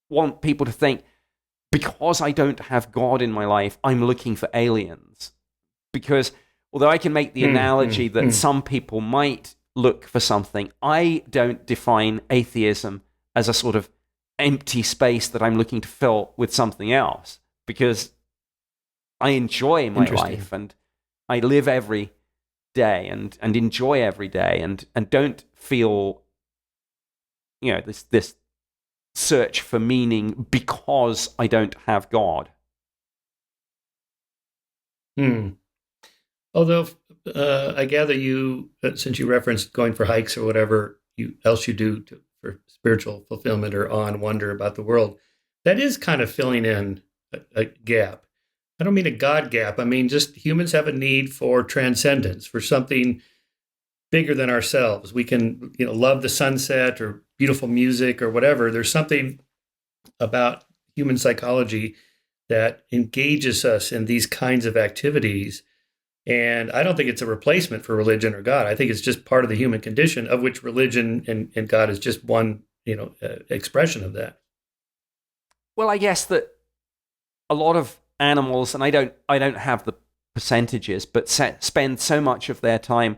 want people to think, because I don't have God in my life, I'm looking for aliens. Because although I can make the analogy that some people might look for something, I don't define atheism as a sort of empty space that I'm looking to fill with something else, because I enjoy my life and I live every day and enjoy every day and don't feel this search for meaning because I don't have God. Although I gather you, since you referenced going for hikes or whatever else you do for spiritual fulfillment or awe and wonder about the world, that is kind of filling in a gap. I don't mean a God gap. I mean, just humans have a need for transcendence, for something bigger than ourselves. We can, love the sunset or beautiful music or whatever. There's something about human psychology that engages us in these kinds of activities. And I don't think it's a replacement for religion or God. I think it's just part of the human condition, of which religion and God is just one, expression of that. Well, I guess that a lot of animals, and I don't have the percentages, but spend so much of their time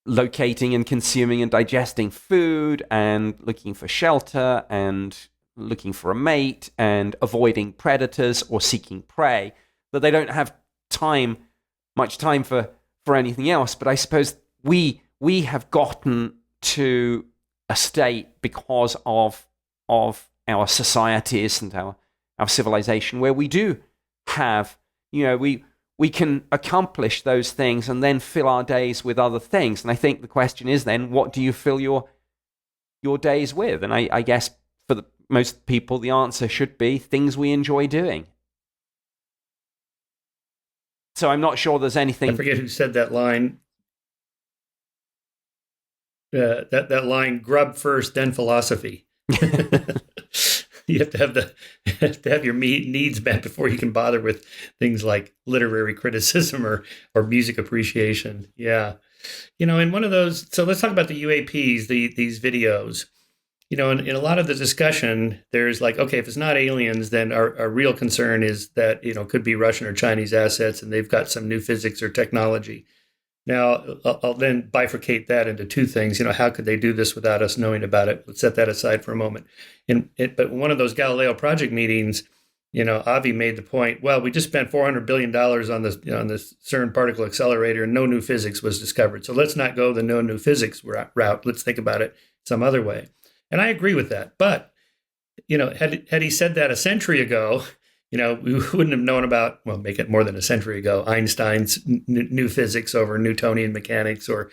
locating and consuming and digesting food and looking for shelter and looking for a mate and avoiding predators or seeking prey, that they don't have much time for anything else. But I suppose we have gotten to a state because of our societies and our civilization where we do have, we can accomplish those things and then fill our days with other things. And I think the question is then, what do you fill your days with? And I guess for most people, the answer should be things we enjoy doing. So I'm not sure there's anything. I forget who said that line. That line: grub first, then philosophy. You have to have your needs met before you can bother with things like literary criticism or music appreciation. Yeah, in one of those. So let's talk about the UAPs, these videos. In a lot of the discussion, there's like, okay, if it's not aliens, then our real concern is that, could be Russian or Chinese assets and they've got some new physics or technology. Now, I'll then bifurcate that into two things. How could they do this without us knowing about it? Let's set that aside for a moment. But one of those Galileo Project meetings, Avi made the point, well, we just spent $400 billion on this CERN particle accelerator and no new physics was discovered. So let's not go the no new physics route. Let's think about it some other way. And I agree with that. But, had he said that a century ago, we wouldn't have known about, well, make it more than a century ago, Einstein's new physics over Newtonian mechanics, or,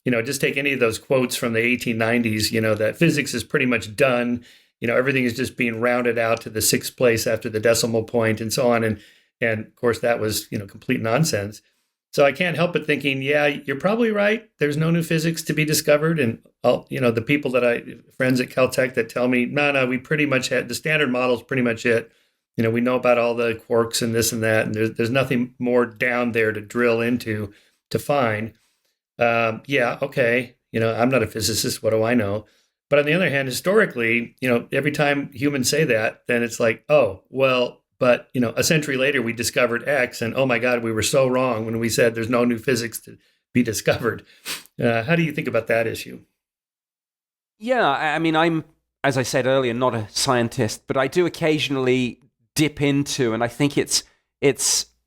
just take any of those quotes from the 1890s, that physics is pretty much done. Everything is just being rounded out to the sixth place after the decimal point and so on. And of course, that was, complete nonsense. So I can't help but thinking, yeah, you're probably right. There's no new physics to be discovered. And, the people friends at Caltech that tell me, no, we pretty much had the standard model is pretty much it. We know about all the quarks and this and that, and there's nothing more down there to drill into to find. Yeah, okay. I'm not a physicist. What do I know? But on the other hand, historically, every time humans say that, then it's like, oh, well, but, a century later, we discovered X, and oh my God, we were so wrong when we said there's no new physics to be discovered. How do you think about that issue? Yeah, I mean, I'm, as I said earlier, not a scientist, but I do occasionally dip into, and I think it's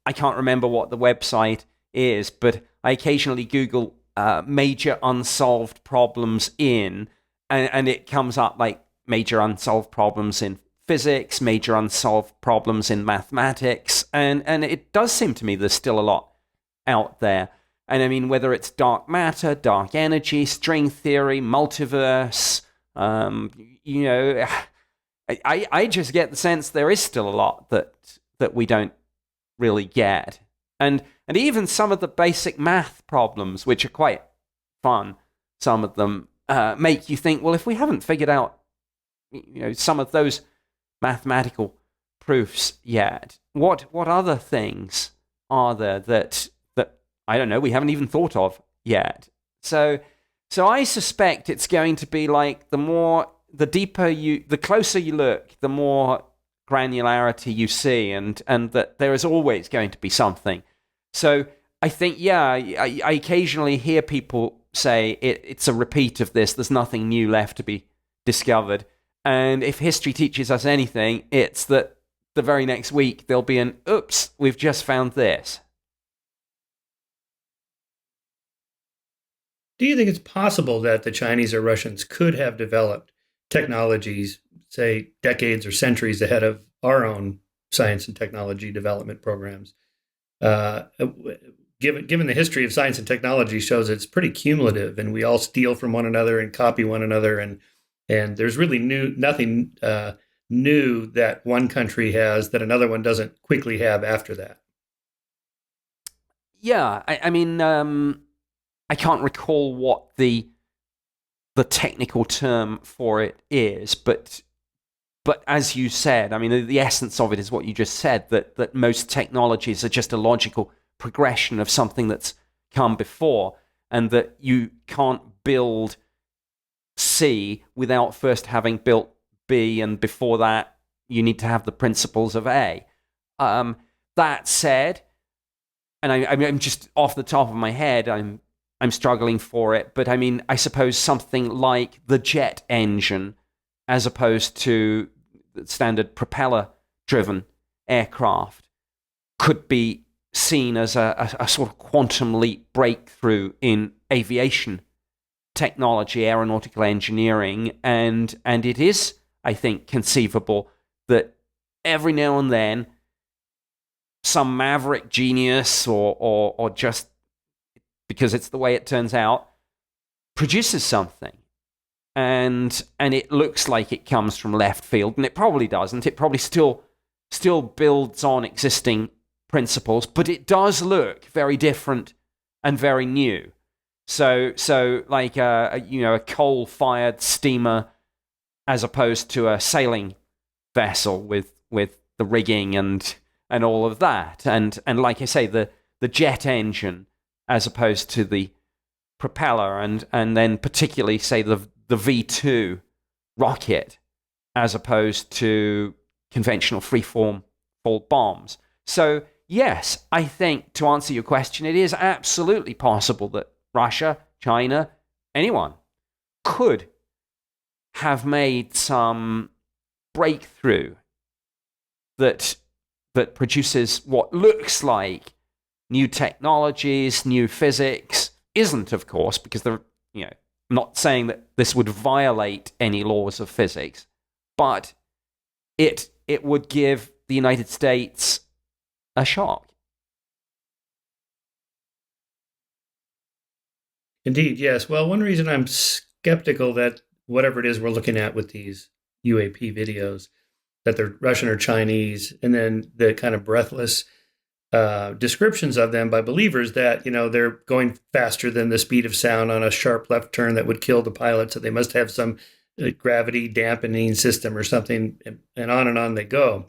I can't remember what the website is, but I occasionally Google major unsolved problems and it comes up like major unsolved problems in physics, major unsolved problems in mathematics, and it does seem to me there's still a lot out there. And I mean, whether it's dark matter, dark energy, string theory, multiverse, I just get the sense there is still a lot that we don't really get. And even some of the basic math problems, which are quite fun, some of them make you think, well, if we haven't figured out some of those mathematical proofs yet, what other things are there that I don't know, we haven't even thought of yet? So I suspect it's going to be like the closer you look, the more granularity you see, and that there is always going to be something. So I think, yeah, I occasionally hear people say it's a repeat of this. There's nothing new left to be discovered. And if history teaches us anything, it's that the very next week there'll be an, oops, we've just found this. Do you think it's possible that the Chinese or Russians could have developed technologies, say, decades or centuries ahead of our own science and technology development programs? Uh, given the history of science and technology shows it's pretty cumulative, and we all steal from one another and copy one another, and there's really nothing new that one country has that another one doesn't quickly have after that. Yeah, I mean, I can't recall what the technical term for it is, but as you said, I mean, the essence of it is what you just said, that most technologies are just a logical progression of something that's come before, and that you can't build C without first having built B, and before that, you need to have the principles of A. That said, and I'm just off the top of my head, I'm struggling for it, but I mean, I suppose something like the jet engine, as opposed to the standard propeller-driven aircraft, could be seen as a sort of quantum leap breakthrough in aviation technology, aeronautical engineering, and it is, I think, conceivable that every now and then some maverick genius or just because it's the way it turns out produces something, and it looks like it comes from left field, and it probably doesn't. It probably still builds on existing principles, but it does look very different and very new. So like a coal-fired steamer as opposed to a sailing vessel with the rigging and all of that, and like I say, the jet engine as opposed to the propeller, and then particularly say the V2 rocket as opposed to conventional freeform fall bombs. So yes, I think to answer your question, it is absolutely possible that Russia, China, anyone could have made some breakthrough that produces what looks like new technologies, new physics. Isn't, of course, because they're, I'm not saying that this would violate any laws of physics, but it would give the United States a shock. Indeed, yes. Well, one reason I'm skeptical that whatever it is we're looking at with these UAP videos, that they're Russian or Chinese, and then the kind of breathless descriptions of them by believers that, they're going faster than the speed of sound on a sharp left turn that would kill the pilot, so they must have some gravity dampening system or something, and on they go.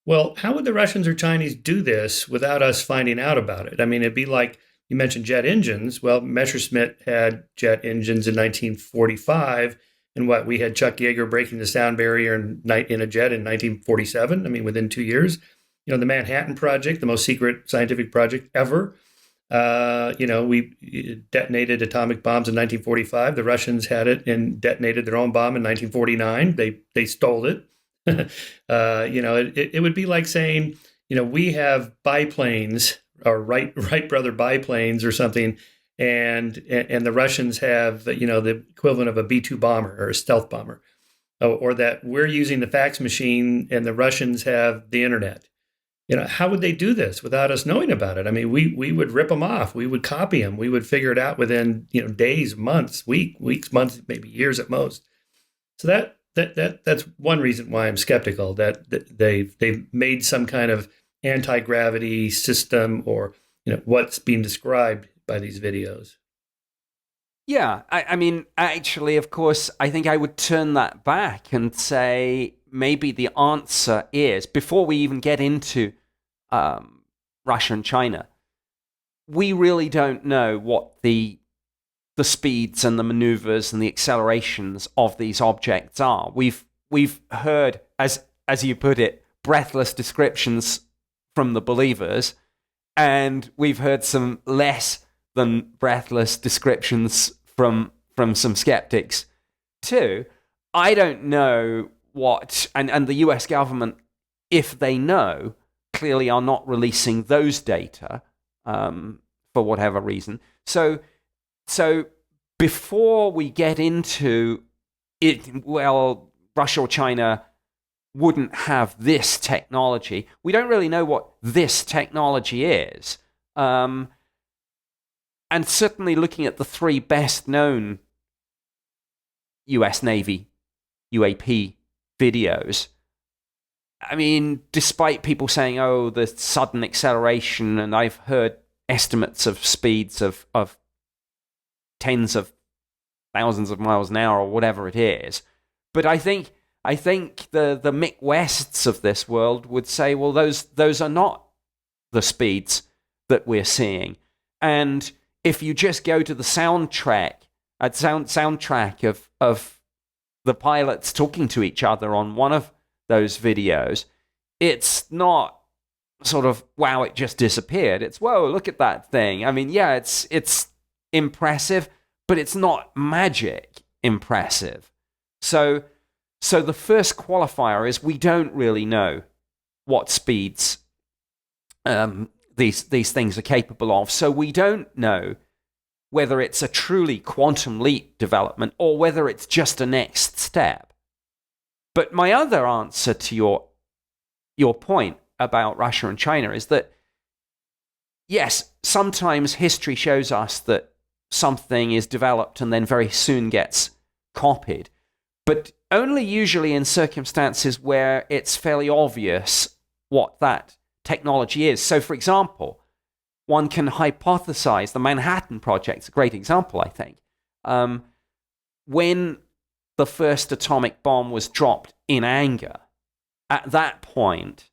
Well, how would the Russians or Chinese do this without us finding out about it? I mean, it'd be like you mentioned jet engines. Well, Messerschmitt had jet engines in 1945, and we had Chuck Yeager breaking the sound barrier in a jet in 1947. I mean, within 2 years. The Manhattan Project, the most secret scientific project ever. We detonated atomic bombs in 1945. The Russians had it and detonated their own bomb in 1949. They stole it. It would be like saying, we have biplanes or Wright brother biplanes or something, and the Russians have, the equivalent of a B-2 bomber or a stealth bomber, or that we're using the fax machine and the Russians have the internet. How would they do this without us knowing about it? I mean, we would rip them off. We would copy them. We would figure it out within, days, months, weeks, months, maybe years at most. So that's one reason why I'm skeptical that they've made some kind of anti-gravity system, or, what's being described by these videos. Yeah, I mean, actually, of course, I think I would turn that back and say maybe the answer is, before we even get into Russia and China, we really don't know what the speeds and the maneuvers and the accelerations of these objects are. We've heard, as you put it, breathless descriptions from the believers, and we've heard some less than breathless descriptions from some skeptics too. I don't know what, and the US government, if they know, clearly are not releasing those data for whatever reason. So before we get into it, well, Russia or China wouldn't have this technology. We don't really know what this technology is. And certainly looking at the three best known US Navy UAP videos, I mean, despite people saying, oh, the sudden acceleration, and I've heard estimates of speeds of tens of thousands of miles an hour or whatever it is. But I think the Mick Wests of this world would say, well, those are not the speeds that we're seeing. And if you just go to the soundtrack of the pilots talking to each other on one of those videos, it's not sort of, wow, it just disappeared. It's, whoa, look at that thing. I mean, yeah, it's impressive, but it's not magic impressive. So the first qualifier is we don't really know what speeds these things are capable of. So we don't know whether it's a truly quantum leap development or whether it's just a next step. But my other answer to your point about Russia and China is that, yes, sometimes history shows us that something is developed and then very soon gets copied, but only usually in circumstances where it's fairly obvious what that technology is. So, for example, one can hypothesize the Manhattan Project's a great example, I think. When the first atomic bomb was dropped in anger, at that point,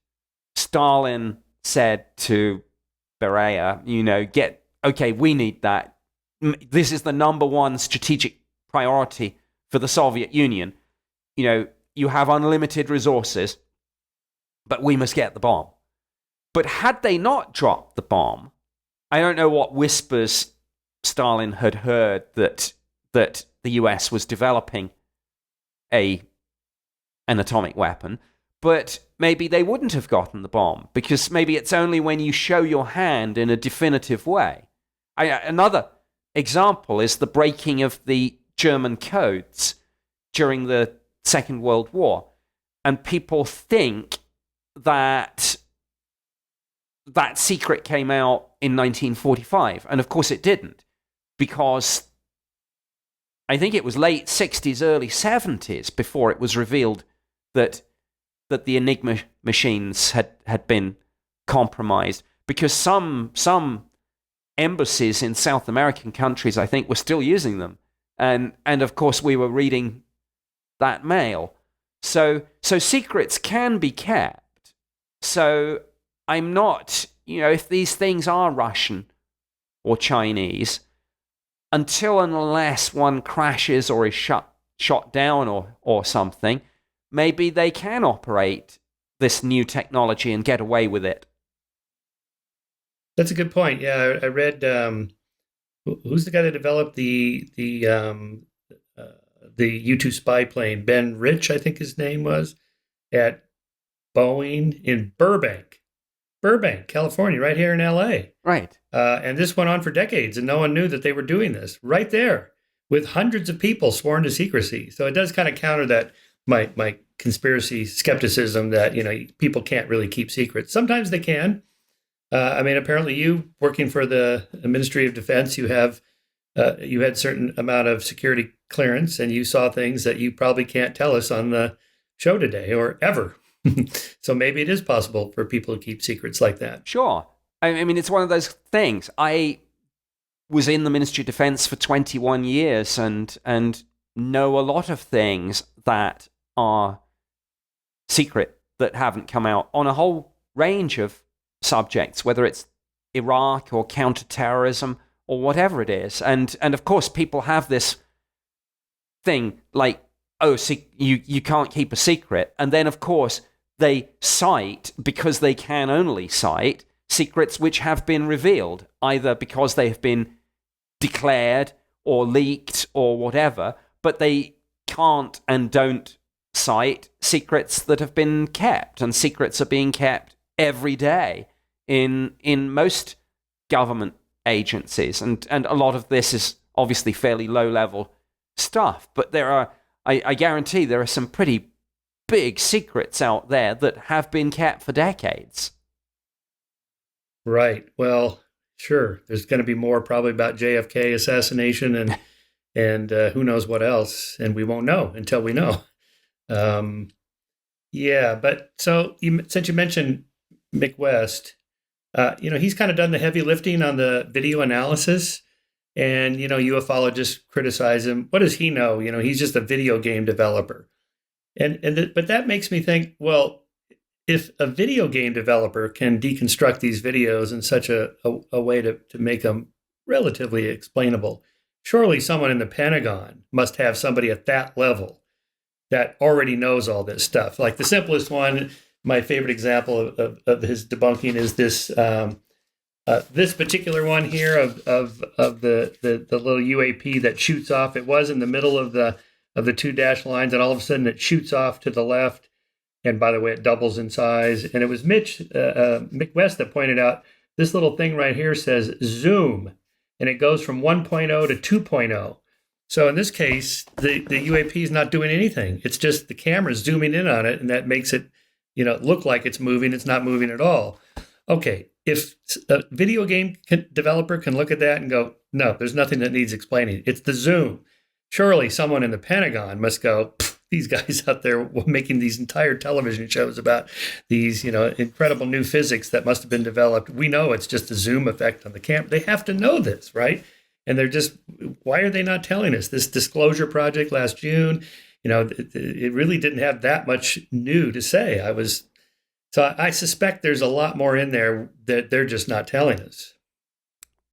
Stalin said to Beria, okay, we need that. This is the number one strategic priority for the Soviet Union. You have unlimited resources, but we must get the bomb. But had they not dropped the bomb, I don't know what whispers Stalin had heard that the US was developing an atomic weapon, but maybe they wouldn't have gotten the bomb, because maybe it's only when you show your hand in a definitive way. Another example is the breaking of the German codes during the Second World War. And people think that secret came out in 1945. And of course it didn't, because I think it was late 60s, early 70s before it was revealed that the Enigma machines had been compromised, because some embassies in South American countries, I think, were still using them. And of course we were reading that mail. So secrets can be kept. So I'm not, if these things are Russian or Chinese, until and unless one crashes or is shot down or something, maybe they can operate this new technology and get away with it. That's a good point. Yeah, I read, who's the guy that developed the U-2 spy plane? Ben Rich, I think his name was, at Boeing in Burbank, California, right here in LA. Right. And this went on for decades, and no one knew that they were doing this right there with hundreds of people sworn to secrecy. So it does kind of counter that my conspiracy skepticism that, people can't really keep secrets. Sometimes they can. Apparently you, working for the Ministry of Defense, you had certain amount of security clearance, and you saw things that you probably can't tell us on the show today or ever. So maybe it is possible for people to keep secrets like that. Sure. I mean, it's one of those things. I was in the Ministry of Defense for 21 years and know a lot of things that are secret that haven't come out on a whole range of subjects, whether it's Iraq or counterterrorism or whatever it is. And of course, people have this thing like, you can't keep a secret. And then, of course, they cite, because they can only cite, secrets which have been revealed, either because they have been declared or leaked or whatever, but they can't and don't cite secrets that have been kept. And secrets are being kept every day in most government agencies. And a lot of this is obviously fairly low-level stuff. But I guarantee there are some pretty big secrets out there that have been kept for decades. Right. Well, sure. There's going to be more probably about JFK assassination and who knows what else, and we won't know until we know. Yeah, but so since you mentioned Mick West, he's kind of done the heavy lifting on the video analysis, and ufologists criticize him. What does he know? He's just a video game developer, but that makes me think, well, if a video game developer can deconstruct these videos in such a way to make them relatively explainable, surely someone in the Pentagon must have somebody at that level that already knows all this stuff. Like the simplest one, my favorite example of his debunking is this this particular one here of the little UAP that shoots off. It was in the middle of the two dashed lines, and all of a sudden it shoots off to the left. And by the way, it doubles in size. And it was Mick West that pointed out this little thing right here says zoom, and it goes from 1.0 to 2.0. So in this case, the UAP is not doing anything. It's just the camera zooming in on it, and that makes it, look like it's moving. It's not moving at all. Okay, if a video game developer can look at that and go, no, there's nothing that needs explaining. It's the zoom. Surely someone in the Pentagon must go, these guys out there making these entire television shows about these, incredible new physics that must have been developed. We know it's just a zoom effect on the camera. They have to know this, right? And they're just, why are they not telling us? This disclosure project last June, it really didn't have that much new to say. So I suspect there's a lot more in there that they're just not telling us.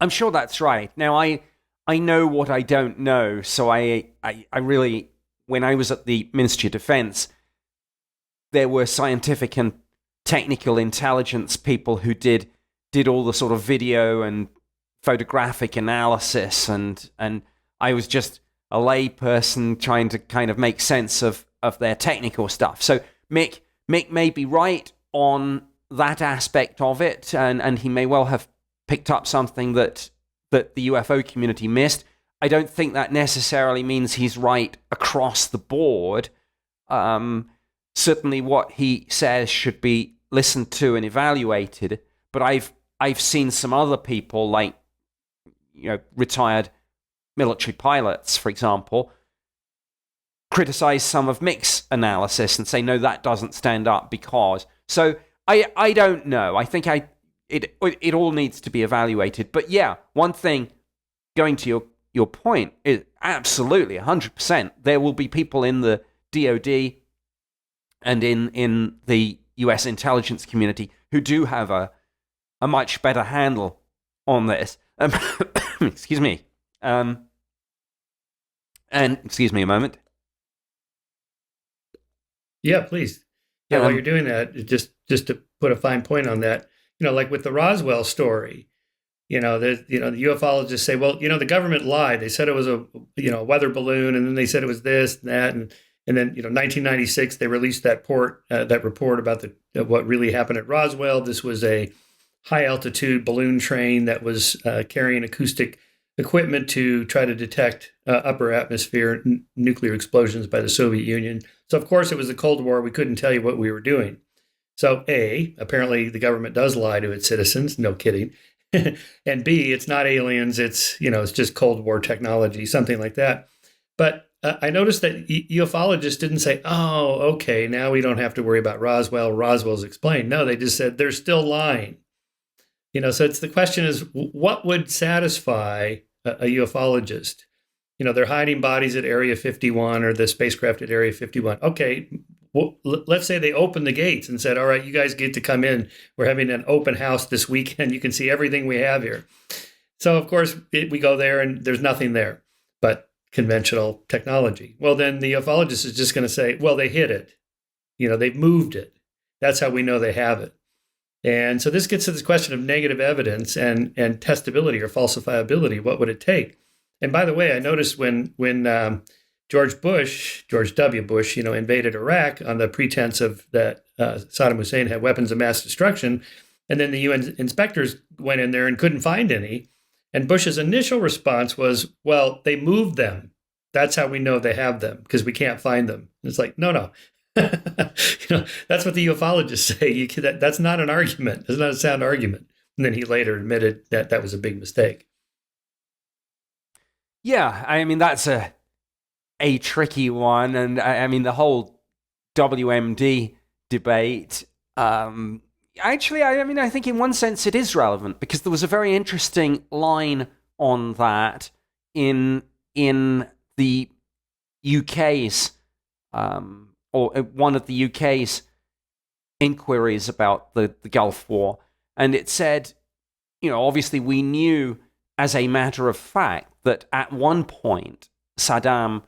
I'm sure that's right. Now, I know what I don't know. So I really, when I was at the Ministry of Defense, there were scientific and technical intelligence people who did all the sort of video and photographic analysis, and I was just a lay person trying to kind of make sense of their technical stuff. So Mick may be right on that aspect of it, and he may well have picked up something that the UFO community missed. I don't think that necessarily means he's right across the board. Certainly what he says should be listened to and evaluated, but I've seen some other people, like retired military pilots, for example, criticize some of Mick's analysis and say, no, that doesn't stand up because. So I don't know. I think it all needs to be evaluated. But yeah, one thing, going to your point, is absolutely 100%. There will be people in the DoD and in the US intelligence community who do have a much better handle on this. Excuse me. And excuse me a moment. Yeah, please. Yeah, while you're doing that, just to put a fine point on that, like with the Roswell story, the ufologists say, well, the government lied. They said it was a weather balloon, and then they said it was this and that, and then 1996 they released that report about what really happened at Roswell. This was a high altitude balloon train that was carrying acoustic equipment to try to detect upper atmosphere nuclear explosions by the Soviet Union. So of course it was the Cold War. We couldn't tell you what we were doing. So A, apparently the government does lie to its citizens. No kidding. And B, it's not aliens. It's just Cold War technology, something like that. But I noticed that ufologists didn't say, oh, okay, now we don't have to worry about Roswell. Roswell's explained. No, they just said they're still lying. So the question is, what would satisfy a ufologist? They're hiding bodies at Area 51 or the spacecraft at Area 51. Okay, well, let's say they opened the gates and said, all right, you guys get to come in. We're having an open house this weekend. You can see everything we have here. So, of course, we go there and there's nothing there but conventional technology. Well, then the ufologist is just going to say, well, they hid it. They've moved it. That's how we know they have it. And so this gets to this question of negative evidence and testability or falsifiability. What would it take? And by the way, I noticed when George W. Bush, invaded Iraq on the pretense of that Saddam Hussein had weapons of mass destruction, and then the UN inspectors went in there and couldn't find any. And Bush's initial response was, well, they moved them. That's how we know they have them, because we can't find them. It's like, no. That's what the ufologists say. That's not an argument. It's not a sound argument. And then he later admitted that that was a big mistake. Yeah, I mean, that's a tricky one. And I mean, the whole WMD debate, actually, I think in one sense it is relevant, because there was a very interesting line on that in the UK's, or one of the UK's inquiries about the Gulf War. And it said, obviously we knew as a matter of fact that at one point Saddam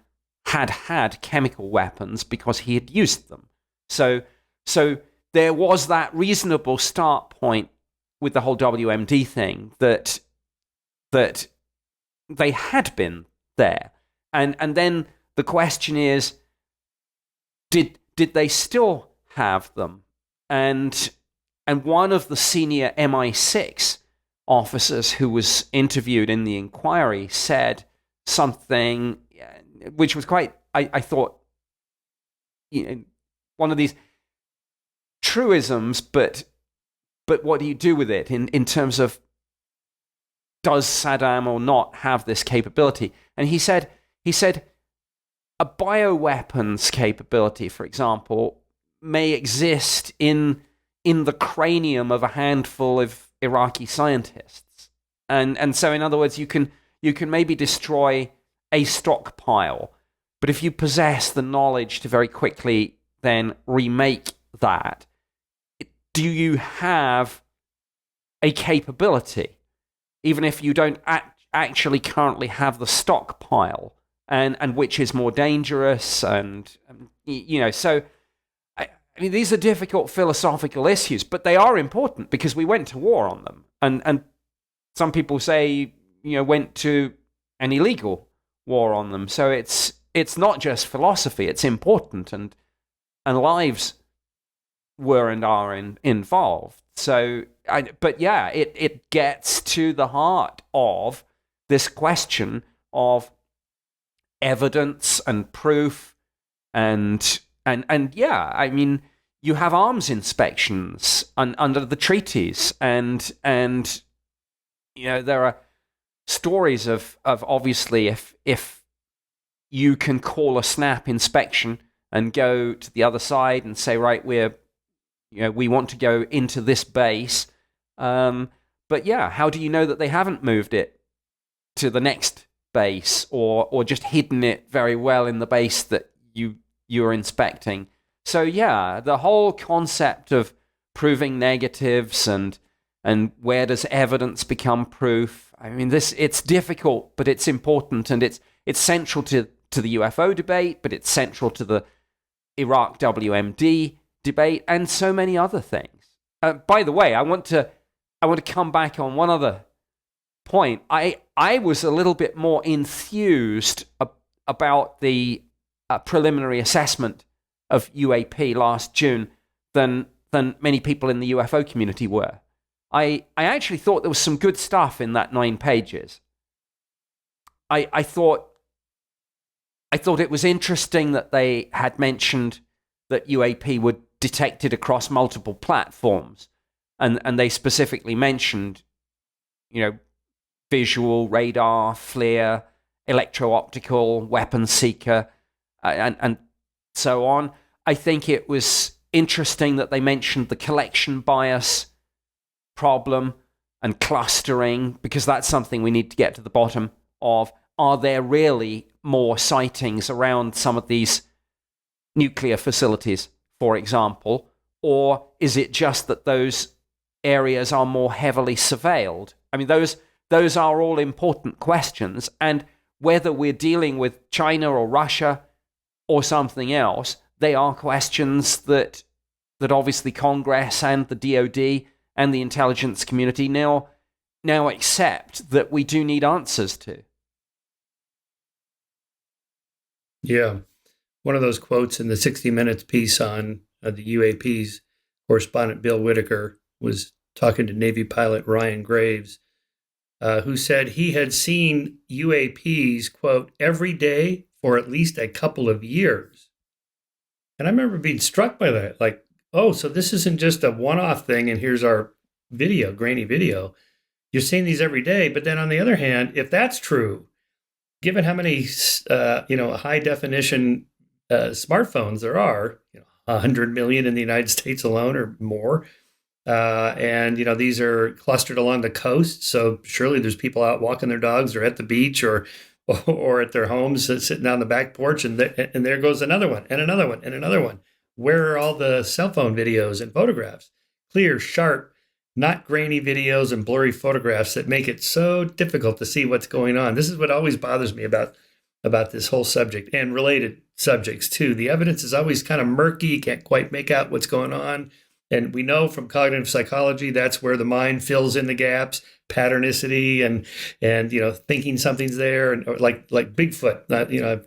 had chemical weapons because he had used them. So there was that reasonable start point with the whole WMD thing that they had been there. And then the question is, did they still have them? And one of the senior MI6 officers who was interviewed in the inquiry said something which was quite, I thought, one of these truisms, but what do you do with it in terms of, does Saddam or not have this capability? And he said a bioweapons capability, for example, may exist in the cranium of a handful of Iraqi scientists. And so, in other words, you can maybe destroy a stockpile, but if you possess the knowledge to very quickly then remake that, do you have a capability, even if you don't actually currently have the stockpile, and which is more dangerous, and so I mean, these are difficult philosophical issues, but they are important because we went to war on them, and some people say went to an illegal war on them. So it's not just philosophy; it's important, and lives were and are involved. So, but yeah, it gets to the heart of this question of evidence and proof, and yeah, I mean, you have arms inspections under the treaties, and there are stories of obviously if you can call a snap inspection and go to the other side and say, right, we want to go into this base, but yeah, how do you know that they haven't moved it to the next base, or just hidden it very well in the base that you're inspecting? So yeah, the whole concept of proving negatives and where does evidence become proof? I mean, it's difficult, but it's important, and it's central to the UFO debate, but it's central to the Iraq WMD debate, and so many other things. By the way, I want to come back on one other point. I was a little bit more enthused about the preliminary assessment of UAP last June than many people in the UFO community were. I actually thought there was some good stuff in that 9 pages. I thought it was interesting that they had mentioned that UAP were detected across multiple platforms, and they specifically mentioned, visual, radar, FLIR, electro-optical, weapon seeker, and so on. I think it was interesting that they mentioned the collection bias problem and clustering, because that's something we need to get to the bottom of. Are there really more sightings around some of these nuclear facilities, for example, or is it just that those areas are more heavily surveilled? I mean, those are all important questions, and whether we're dealing with China or Russia or something else, they are questions that obviously Congress and the DoD and the intelligence community now accept that we do need answers to. Yeah. One of those quotes in the 60 Minutes piece on the UAPs, correspondent Bill Whitaker was talking to Navy pilot Ryan Graves who said he had seen UAPs, quote, every day for at least a couple of years. And I remember being struck by that. Like, oh, so this isn't just a one-off thing, and here's our video, grainy video. You're seeing these every day. But then on the other hand, if that's true, given how many, high definition smartphones there are, 100 million in the United States alone or more, and these are clustered along the coast, so surely there's people out walking their dogs or at the beach or at their homes sitting on the back porch, and there goes another one and another one and another one. Where are all the cell phone videos and photographs? Clear, sharp, not grainy videos and blurry photographs that make it so difficult to see what's going on. This is what always bothers me about this whole subject and related subjects too. The evidence is always kind of murky, can't quite make out what's going on. And we know from cognitive psychology, that's where the mind fills in the gaps, patternicity and thinking something's there. And like Bigfoot,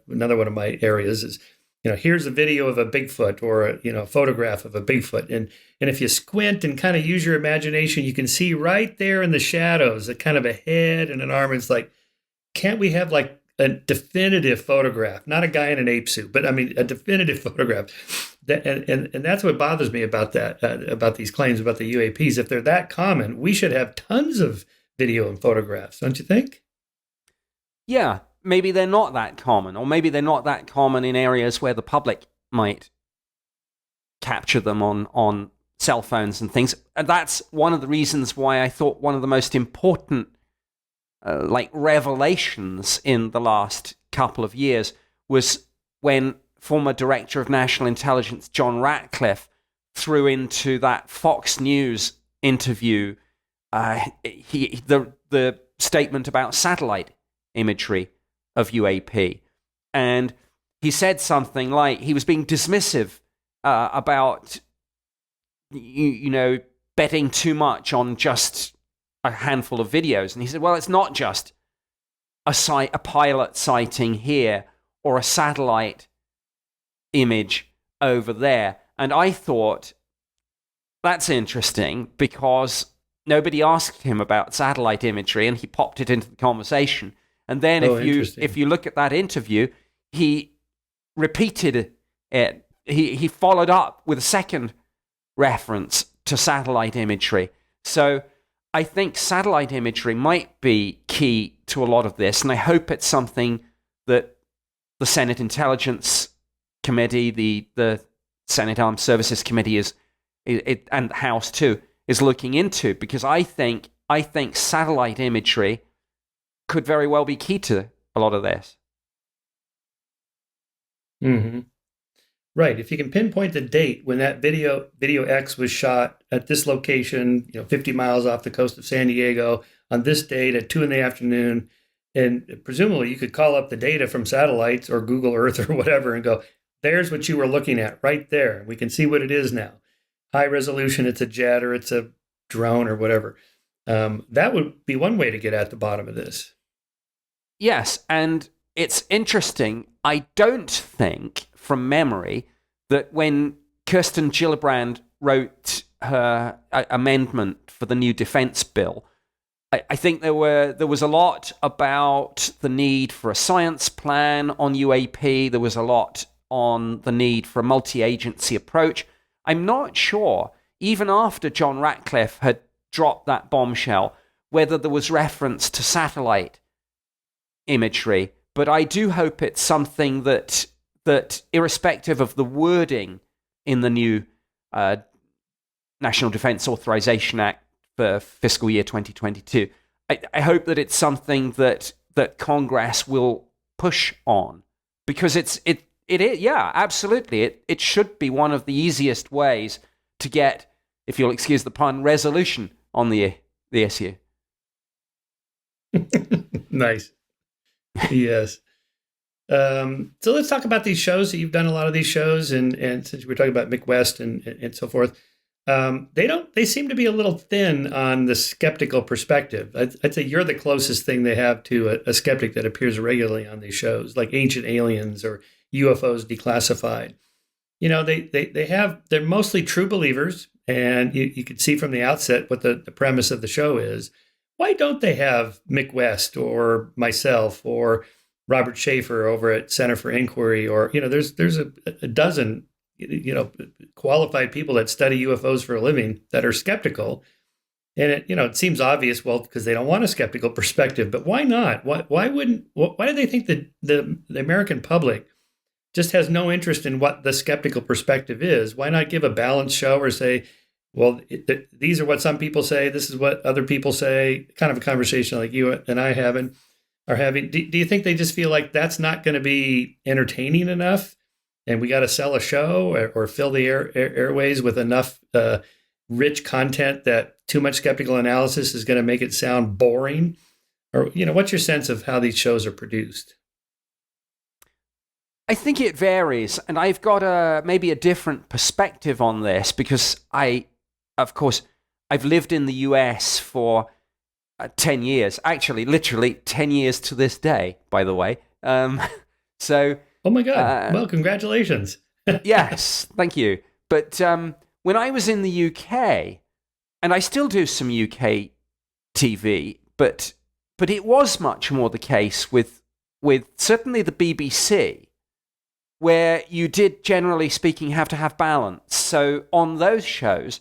another one of my areas is, here's a video of a Bigfoot or a photograph of a Bigfoot. And if you squint and kind of use your imagination, you can see right there in the shadows, a kind of a head and an arm. And it's like, can't we have like a definitive photograph, not a guy in an ape suit, but I mean, a definitive photograph. And that's what bothers me about that, about these claims about the UAPs. If they're that common, we should have tons of video and photographs, don't you think? Yeah, maybe they're not that common, or maybe they're not that common in areas where the public might capture them on cell phones and things. And that's one of the reasons why I thought one of the most important revelations in the last couple of years was when former Director of National Intelligence John Ratcliffe threw into that Fox News interview the statement about satellite imagery of UAP. And he said something like he was being dismissive about betting too much on just a handful of videos. And he said, well, it's not just a pilot sighting here or a satellite image over there. And I thought, that's interesting because nobody asked him about satellite imagery and he popped it into the conversation. And then if you look at that interview, he repeated it. He followed up with a second reference to satellite imagery. So I think satellite imagery might be key to a lot of this, and I hope it's something that the Senate Intelligence Committee, the Senate Armed Services Committee and the House too, is looking into, because I think satellite imagery could very well be key to a lot of this. Mm-hmm. Right. If you can pinpoint the date when that video X was shot at this location, 50 miles off the coast of San Diego on this date at 2 p.m, and presumably you could call up the data from satellites or Google Earth or whatever and go, there's what you were looking at right there. We can see what it is now. High resolution, it's a jet or it's a drone or whatever. That would be one way to get at the bottom of this. Yes, and it's interesting. I don't think, from memory, that when Kirsten Gillibrand wrote her amendment for the new defense bill, I think there was a lot about the need for a science plan on UAP. There was a lot on the need for a multi-agency approach. I'm not sure, even after John Ratcliffe had dropped that bombshell, whether there was reference to satellite imagery. But I do hope it's something that irrespective of the wording in the new National Defense Authorization Act for fiscal year 2022, I hope that it's something that Congress will push on, because it is, yeah, absolutely. It should be one of the easiest ways to get, if you'll excuse the pun, resolution on the issue. Nice. Yes. So let's talk about these shows. You've done a lot of these shows, and since we're talking about Mick West and so forth, they seem to be a little thin on the skeptical perspective. I'd say you're the closest thing they have to a skeptic that appears regularly on these shows, like Ancient Aliens or UFOs Declassified. They're mostly true believers, and you can see from the outset what the premise of the show is. why don't they have Mick West or myself or Robert Schaefer over at Center for Inquiry, or there's a dozen qualified people that study UFOs for a living that are skeptical, and it seems obvious, well, because they don't want a skeptical perspective. But why not? Why do they think that the American public just has no interest in what the skeptical perspective is? Why not give a balanced show or say, well, these are what some people say, this is what other people say, kind of a conversation like you and I are having. Do you think they just feel like that's not going to be entertaining enough, and we got to sell a show or fill the airways with enough rich content that too much skeptical analysis is going to make it sound boring? Or, what's your sense of how these shows are produced? I think it varies, and I've got maybe a different perspective on this because of course, I've lived in the US for 10 years. Actually, literally 10 years to this day, by the way. So. Oh my God! Well, congratulations. Yes, thank you. But when I was in the UK, and I still do some UK TV, but it was much more the case with certainly the BBC, where you did, generally speaking, have to have balance. So on those shows,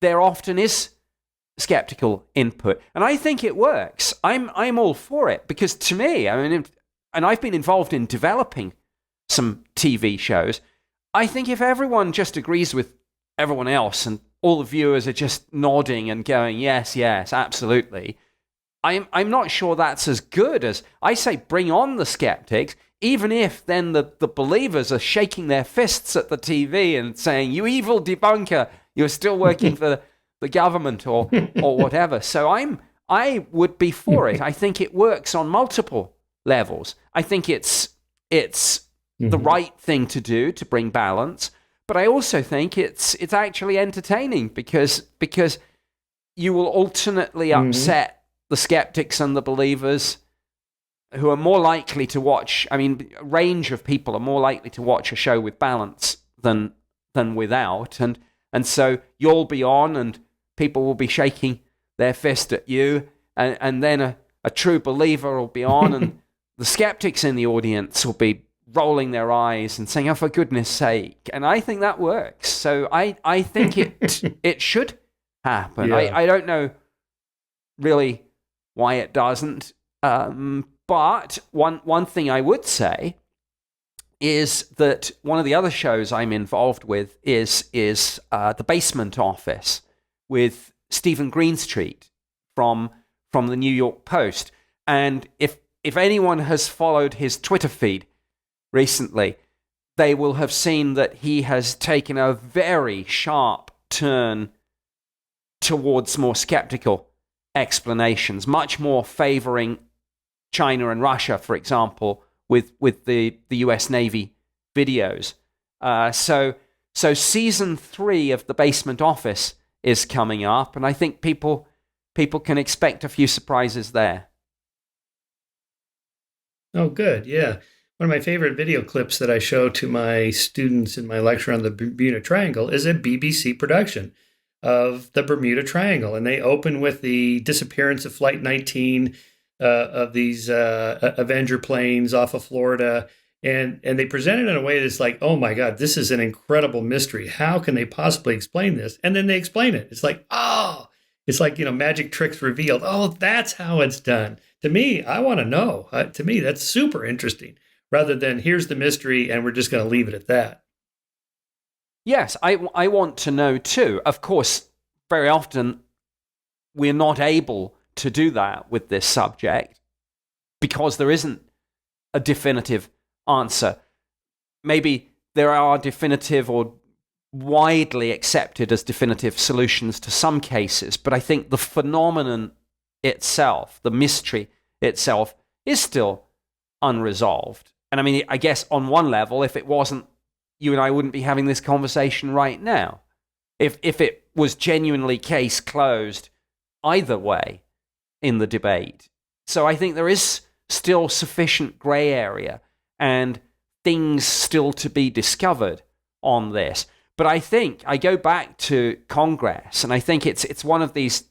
there often is skeptical input, and I think it works. I'm all for it because, to me, I mean, and I've been involved in developing some TV shows. I think if everyone just agrees with everyone else and all the viewers are just nodding and going, yes, absolutely, I'm not sure that's as good as, I say, bring on the skeptics, even if then the believers are shaking their fists at the TV and saying, you evil debunker, you're still working for the government or whatever. So I would be for it. I think it works on multiple levels. I think it's the right thing to do to bring balance, but I also think it's actually entertaining because you will alternately upset the skeptics and the believers who are more likely to watch. I mean, a range of people are more likely to watch a show with balance than without, and so you'll be on and people will be shaking their fist at you, and then a true believer will be on and the skeptics in the audience will be rolling their eyes and saying, oh, for goodness sake. And I think that works. So I think it should happen. Yeah. I don't know really why it doesn't. But one thing I would say is that one of the other shows I'm involved with is The Basement Office with Stephen Greenstreet from the New York Post. And if anyone has followed his Twitter feed recently, they will have seen that he has taken a very sharp turn towards more skeptical explanations, much more favoring China and Russia, for example, with the US Navy videos. So season 3 of The Basement Office is coming up, and I think people can expect a few surprises there. Oh, good. Yeah. One of my favorite video clips that I show to my students in my lecture on the Bermuda Triangle is a BBC production of the Bermuda Triangle. And they open with the disappearance of Flight 19 of these Avenger planes off of Florida. And they present it in a way that's like, oh my God, this is an incredible mystery. How can they possibly explain this? And then they explain it. It's like, oh, it's like, magic tricks revealed. Oh, that's how it's done. To me, I want to know. To me, that's super interesting, rather than here's the mystery and we're just going to leave it at that. Yes, I want to know too. Of course, very often we're not able to do that with this subject because there isn't a definitive answer. Maybe there are definitive or widely accepted as definitive solutions to some cases, but I think the phenomenon itself, the mystery itself, is still unresolved. And I mean, I guess on one level, if it wasn't, you and I wouldn't be having this conversation right now. If it was genuinely case closed either way in the debate. So I think there is still sufficient grey area and things still to be discovered on this. But I think I go back to Congress, and I think it's one of these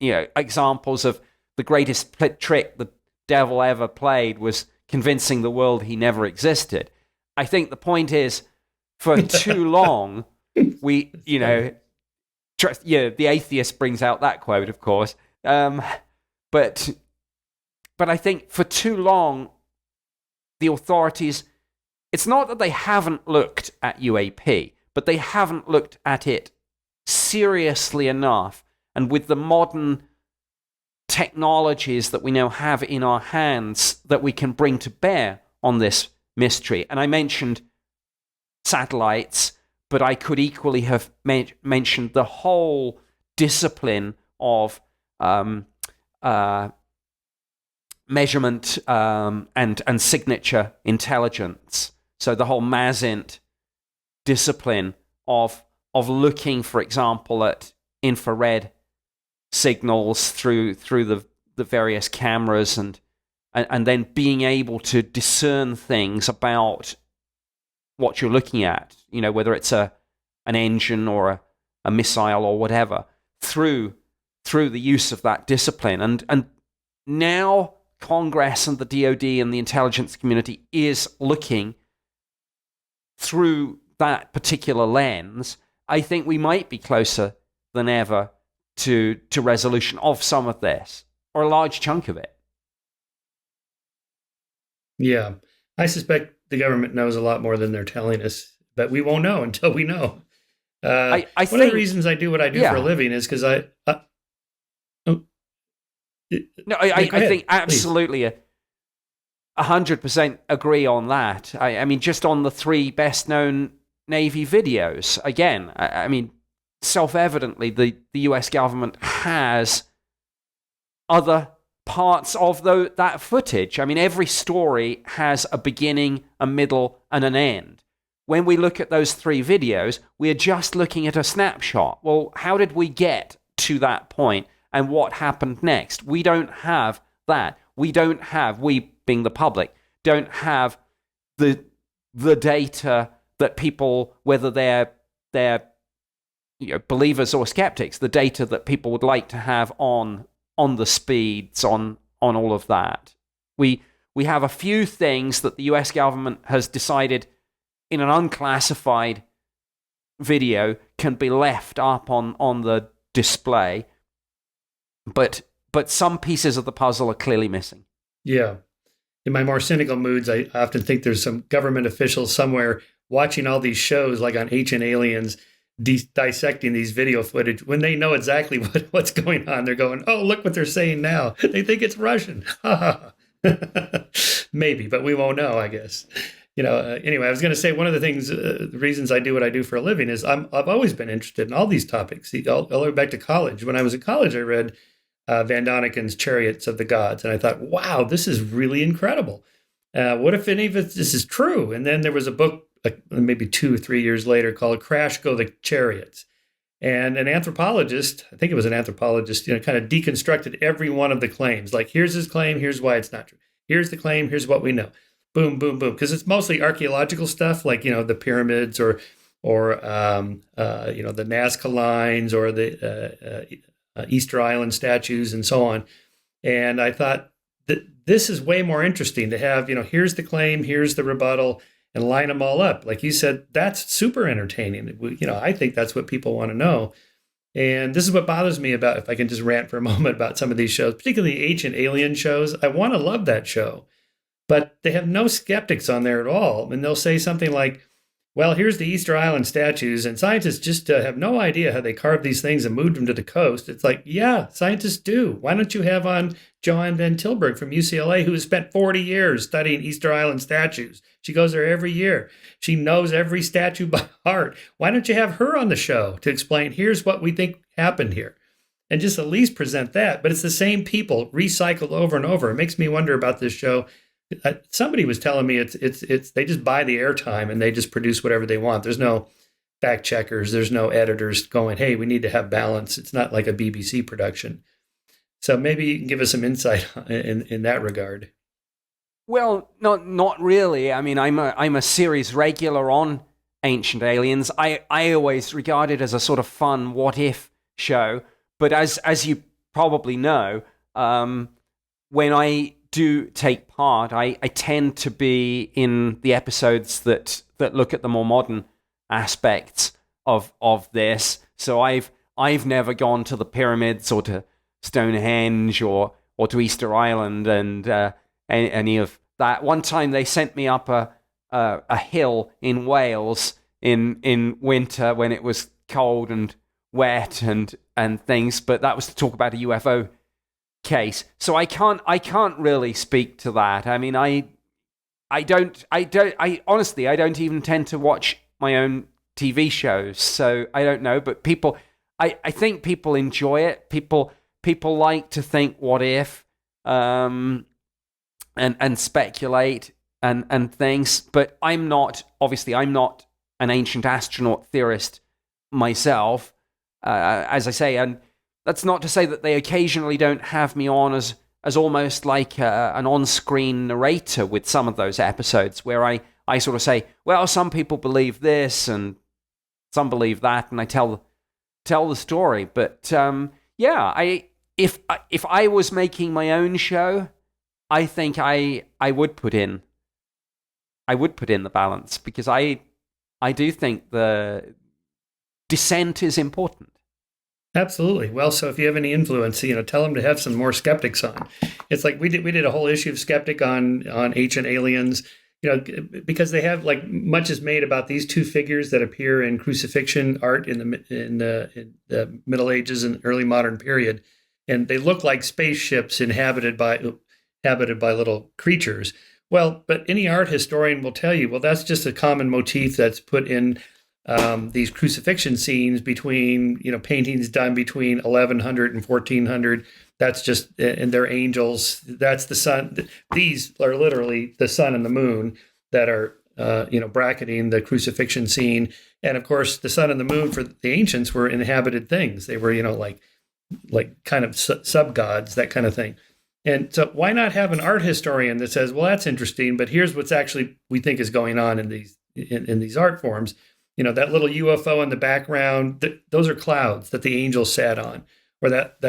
examples of the greatest trick the devil ever played was convincing the world he never existed. I think the point is, for too long, the atheist brings out that quote, of course. But I think for too long, the authorities, it's not that they haven't looked at UAP, but they haven't looked at it seriously enough, and with the modern technologies that we now have in our hands that we can bring to bear on this mystery. And I mentioned satellites, but I could equally have mentioned the whole discipline of measurement and signature intelligence. So the whole MASINT discipline of looking, for example, at infrared signals through the various cameras and then being able to discern things about what you're looking at, whether it's an engine or a missile or whatever, through the use of that discipline. And now Congress and the DoD and the intelligence community is looking through that particular lens. I think we might be closer than ever to resolution of some of this, or a large chunk of it. Yeah. I suspect the government knows a lot more than they're telling us, but we won't know until we know. One of the reasons I do what I do for a living is because I think absolutely 100% agree on that. I mean, just on the 3 best-known Navy videos, again, I mean, self-evidently, the US government has other parts of that footage. I mean, every story has a beginning, a middle, and an end. When we look at those 3 videos, we are just looking at a snapshot. Well, how did we get to that point, and what happened next? We don't have that. We being the public, don't have the data that people, whether they're believers or skeptics, the data that people would like to have on the speeds, on all of that. We have a few things that the US government has decided in an unclassified video can be left up on the display, but some pieces of the puzzle are clearly missing. Yeah. In my more cynical moods, I often think there's some government officials somewhere watching all these shows like on Ancient Aliens, dissecting these video footage when they know exactly what's going on. They're going, oh, look what they're saying now. They think it's Russian. Maybe, but we won't know, I guess. Anyway, I was going to say one of the things, the reasons I do what I do for a living is I've always been interested in all these topics. All the way back to college. When I was in college, I read Van Doniken's Chariots of the Gods, and I thought, wow, this is really incredible. What if any of this is true? And then there was a book maybe 2 or 3 years later called Crash Go the Chariots. And an anthropologist, I think it was an anthropologist, kind of deconstructed every one of the claims. Like, here's his claim, here's why it's not true. Here's the claim, here's what we know. Boom, boom, boom. Because it's mostly archaeological stuff, like, the pyramids or the Nazca lines or the Easter Island statues and so on. And I thought that this is way more interesting to have, here's the claim, here's the rebuttal, and line them all up. Like you said, that's super entertaining. I think that's what people want to know. And this is what bothers me about, if I can just rant for a moment about some of these shows, particularly Ancient Alien shows. I want to love that show, but they have no skeptics on there at all. And they'll say something like, well, here's the Easter Island statues, and scientists just have no idea how they carved these things and moved them to the coast. It's like, yeah, scientists do. Why don't you have on Joanne Van Tilburg from UCLA, who has spent 40 years studying Easter Island statues? She goes there every year. She knows every statue by heart. Why don't you have her on the show to explain, here's what we think happened here? And just at least present that. But it's the same people recycled over and over. It makes me wonder about this show. Somebody was telling me it's they just buy the airtime and they just produce whatever they want. There's no fact checkers. There's no editors going, hey, we need to have balance. It's not like a BBC production. So maybe you can give us some insight in that regard. Well, not really. I mean, I'm a series regular on Ancient Aliens. I always regard it as a sort of fun what if show. But as you probably know, when I do take part, I tend to be in the episodes that look at the more modern aspects of this. So I've never gone to the pyramids or to Stonehenge or to Easter Island and any of that. One time they sent me up a hill in Wales in winter when it was cold and wet and things, but that was to talk about a UFO case. So I can't really speak to that. I mean, I honestly don't even tend to watch my own TV shows, so I don't know. But I think people enjoy it. People like to think what if, and speculate and things. But I'm not an ancient astronaut theorist myself, as I say, and that's not to say that they occasionally don't have me on as almost like an on-screen narrator with some of those episodes where I sort of say, well, some people believe this and some believe that, and I tell the story. But if I was making my own show, I think I would put in the balance, because I do think the dissent is important. Absolutely. Well, so if you have any influence, tell them to have some more skeptics on. It's like we did a whole issue of Skeptic on ancient aliens, because they have, like, much is made about these two figures that appear in crucifixion art in the Middle Ages and early modern period, and they look like spaceships inhabited by little creatures. Well, but any art historian will tell you, well, that's just a common motif that's put in these crucifixion scenes between, paintings done between 1100 and 1400. That's just, and they're angels. That's the sun. These are literally the sun and the moon that are, bracketing the crucifixion scene. And of course, the sun and the moon for the ancients were inhabited things. They were, like kind of sub-gods, that kind of thing. And so why not have an art historian that says, well, that's interesting, but here's what's actually we think is going on in these art forms. That little UFO in the background, those are clouds that the angels sat on. Or that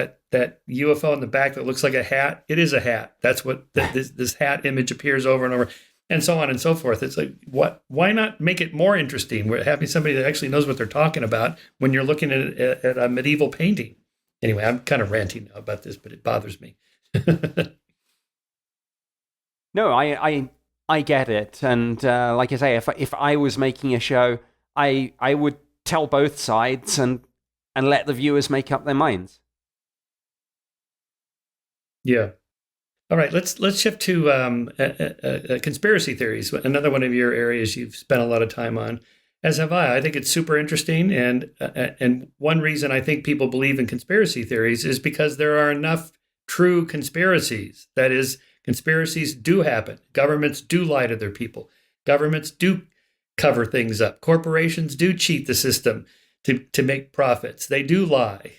UFO in the back that looks like a hat, it is a hat. That's what this hat image appears over and over, and so on and so forth. It's like, why not make it more interesting? We're having somebody that actually knows what they're talking about when you're looking at a medieval painting. Anyway, I'm kind of ranting now about this, but it bothers me. No, I get it. And like I say, if I was making a show, I would tell both sides and let the viewers make up their minds. Yeah. All right. Let's shift to conspiracy theories. Another one of your areas you've spent a lot of time on, as have I. I think it's super interesting, and one reason I think people believe in conspiracy theories is because there are enough true conspiracies. That is, conspiracies do happen. Governments do lie to their people. Governments do cover things up. Corporations do cheat the system to make profits. They do lie,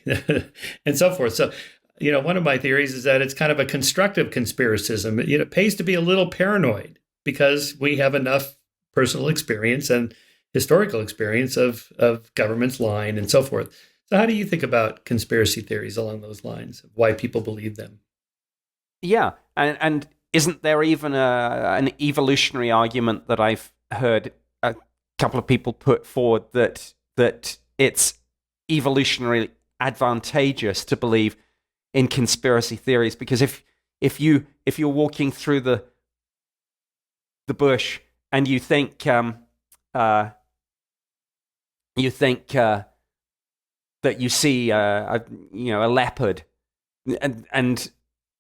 and so forth. So, one of my theories is that it's kind of a constructive conspiracism. It pays to be a little paranoid because we have enough personal experience and historical experience of governments lying and so forth. So how do you think about conspiracy theories along those lines, why people believe them? Yeah, and isn't there even an evolutionary argument that I've heard a couple of people put forward that it's evolutionarily advantageous to believe in conspiracy theories, because if you're walking through the bush and you think that you see a leopard, and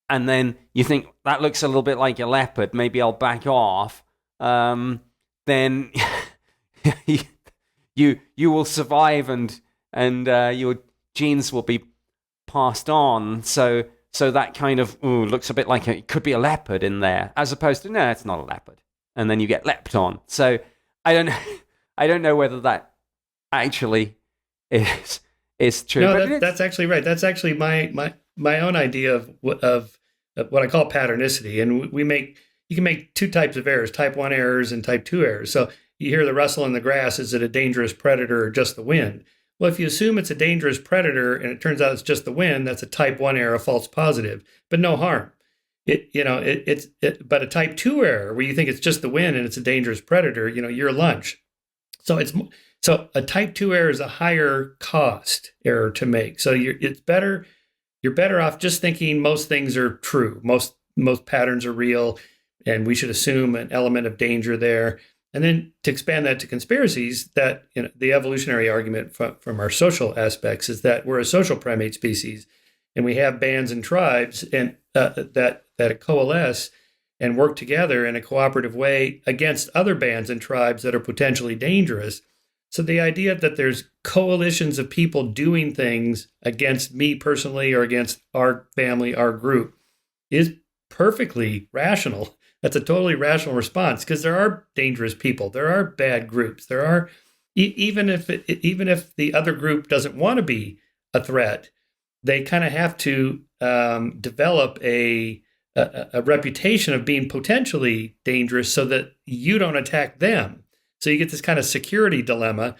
then you think that looks a little bit like a leopard, maybe I'll back off, then you will survive and your genes will be passed on. So that kind of looks a bit like it could be a leopard in there, as opposed to no, it's not a leopard, and then you get leapt on. So I don't know whether that actually is true. No, that's actually right. That's actually my own idea of what I call patternicity, and you can make two types of errors: type 1 errors and type 2 errors. So you hear the rustle in the grass. Is it a dangerous predator or just the wind? Well, if you assume it's a dangerous predator and it turns out it's just the wind, that's a type 1 error, a false positive, but no harm. But a type 2 error where you think it's just the wind and it's a dangerous predator, you're lunch. So a type 2 error is a higher cost error to make. So you're better off just thinking most things are true. Most patterns are real, and we should assume an element of danger there. And then to expand that to conspiracies, that the evolutionary argument from our social aspects is that we're a social primate species, and we have bands and tribes, and that coalesce and work together in a cooperative way against other bands and tribes that are potentially dangerous. So the idea that there's coalitions of people doing things against me personally or against our family, our group, is perfectly rational. That's a totally rational response, because there are dangerous people. There are bad groups. There are, even if the other group doesn't want to be a threat, they kind of have to develop a reputation of being potentially dangerous so that you don't attack them. So you get this kind of security dilemma.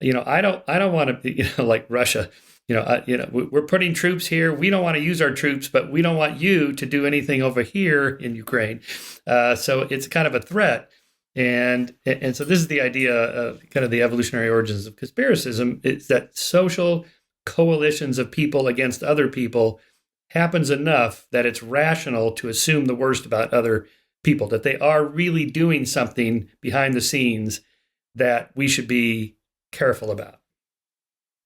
I don't want to be, like Russia. We're putting troops here. We don't want to use our troops, but we don't want you to do anything over here in Ukraine. So it's kind of a threat. And so this is the idea of kind of the evolutionary origins of conspiracism. It's that social coalitions of people against other people happens enough that it's rational to assume the worst about other people, that they are really doing something behind the scenes that we should be careful about.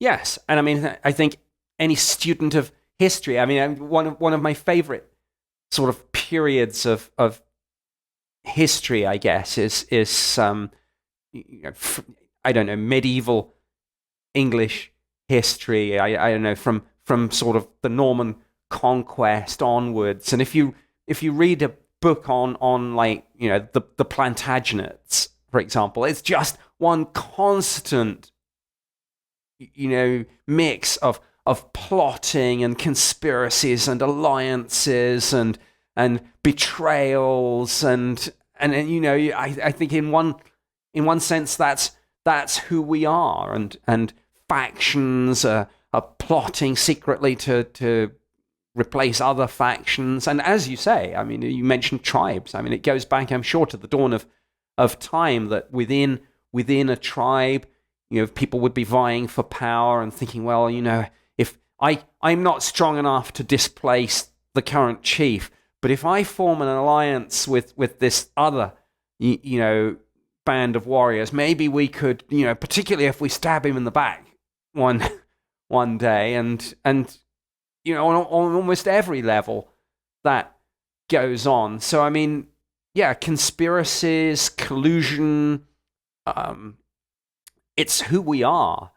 Yes, and I think any student of history, one of my favorite sort of periods of history, I guess, is I don't know, medieval English history. I don't know, from sort of the Norman conquest onwards. And if you read a book on like the Plantagenets, for example, it's just one constant mix of plotting and conspiracies and alliances and betrayals and I think in one sense that's who we are, and factions are plotting secretly to replace other factions. And as you say, you mentioned tribes. It goes back, I'm sure, to the dawn of time, that within a tribe, people would be vying for power and thinking, well, if I'm not strong enough to displace the current chief, but if I form an alliance with this other, band of warriors, maybe we could, particularly if we stab him in the back one day, and on almost every level that goes on. So conspiracies, collusion, it's who we are,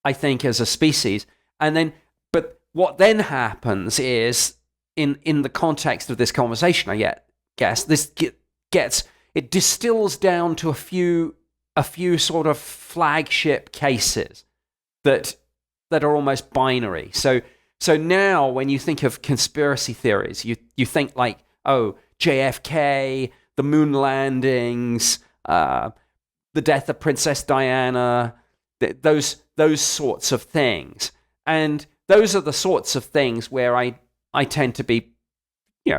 I think, as a species. But what then happens is, in the context of this conversation, I guess this it distills down to a few sort of flagship cases that are almost binary. So now, when you think of conspiracy theories, you think like, oh, JFK, the moon landings, the death of Princess Diana, those sorts of things. And those are the sorts of things where I tend to be,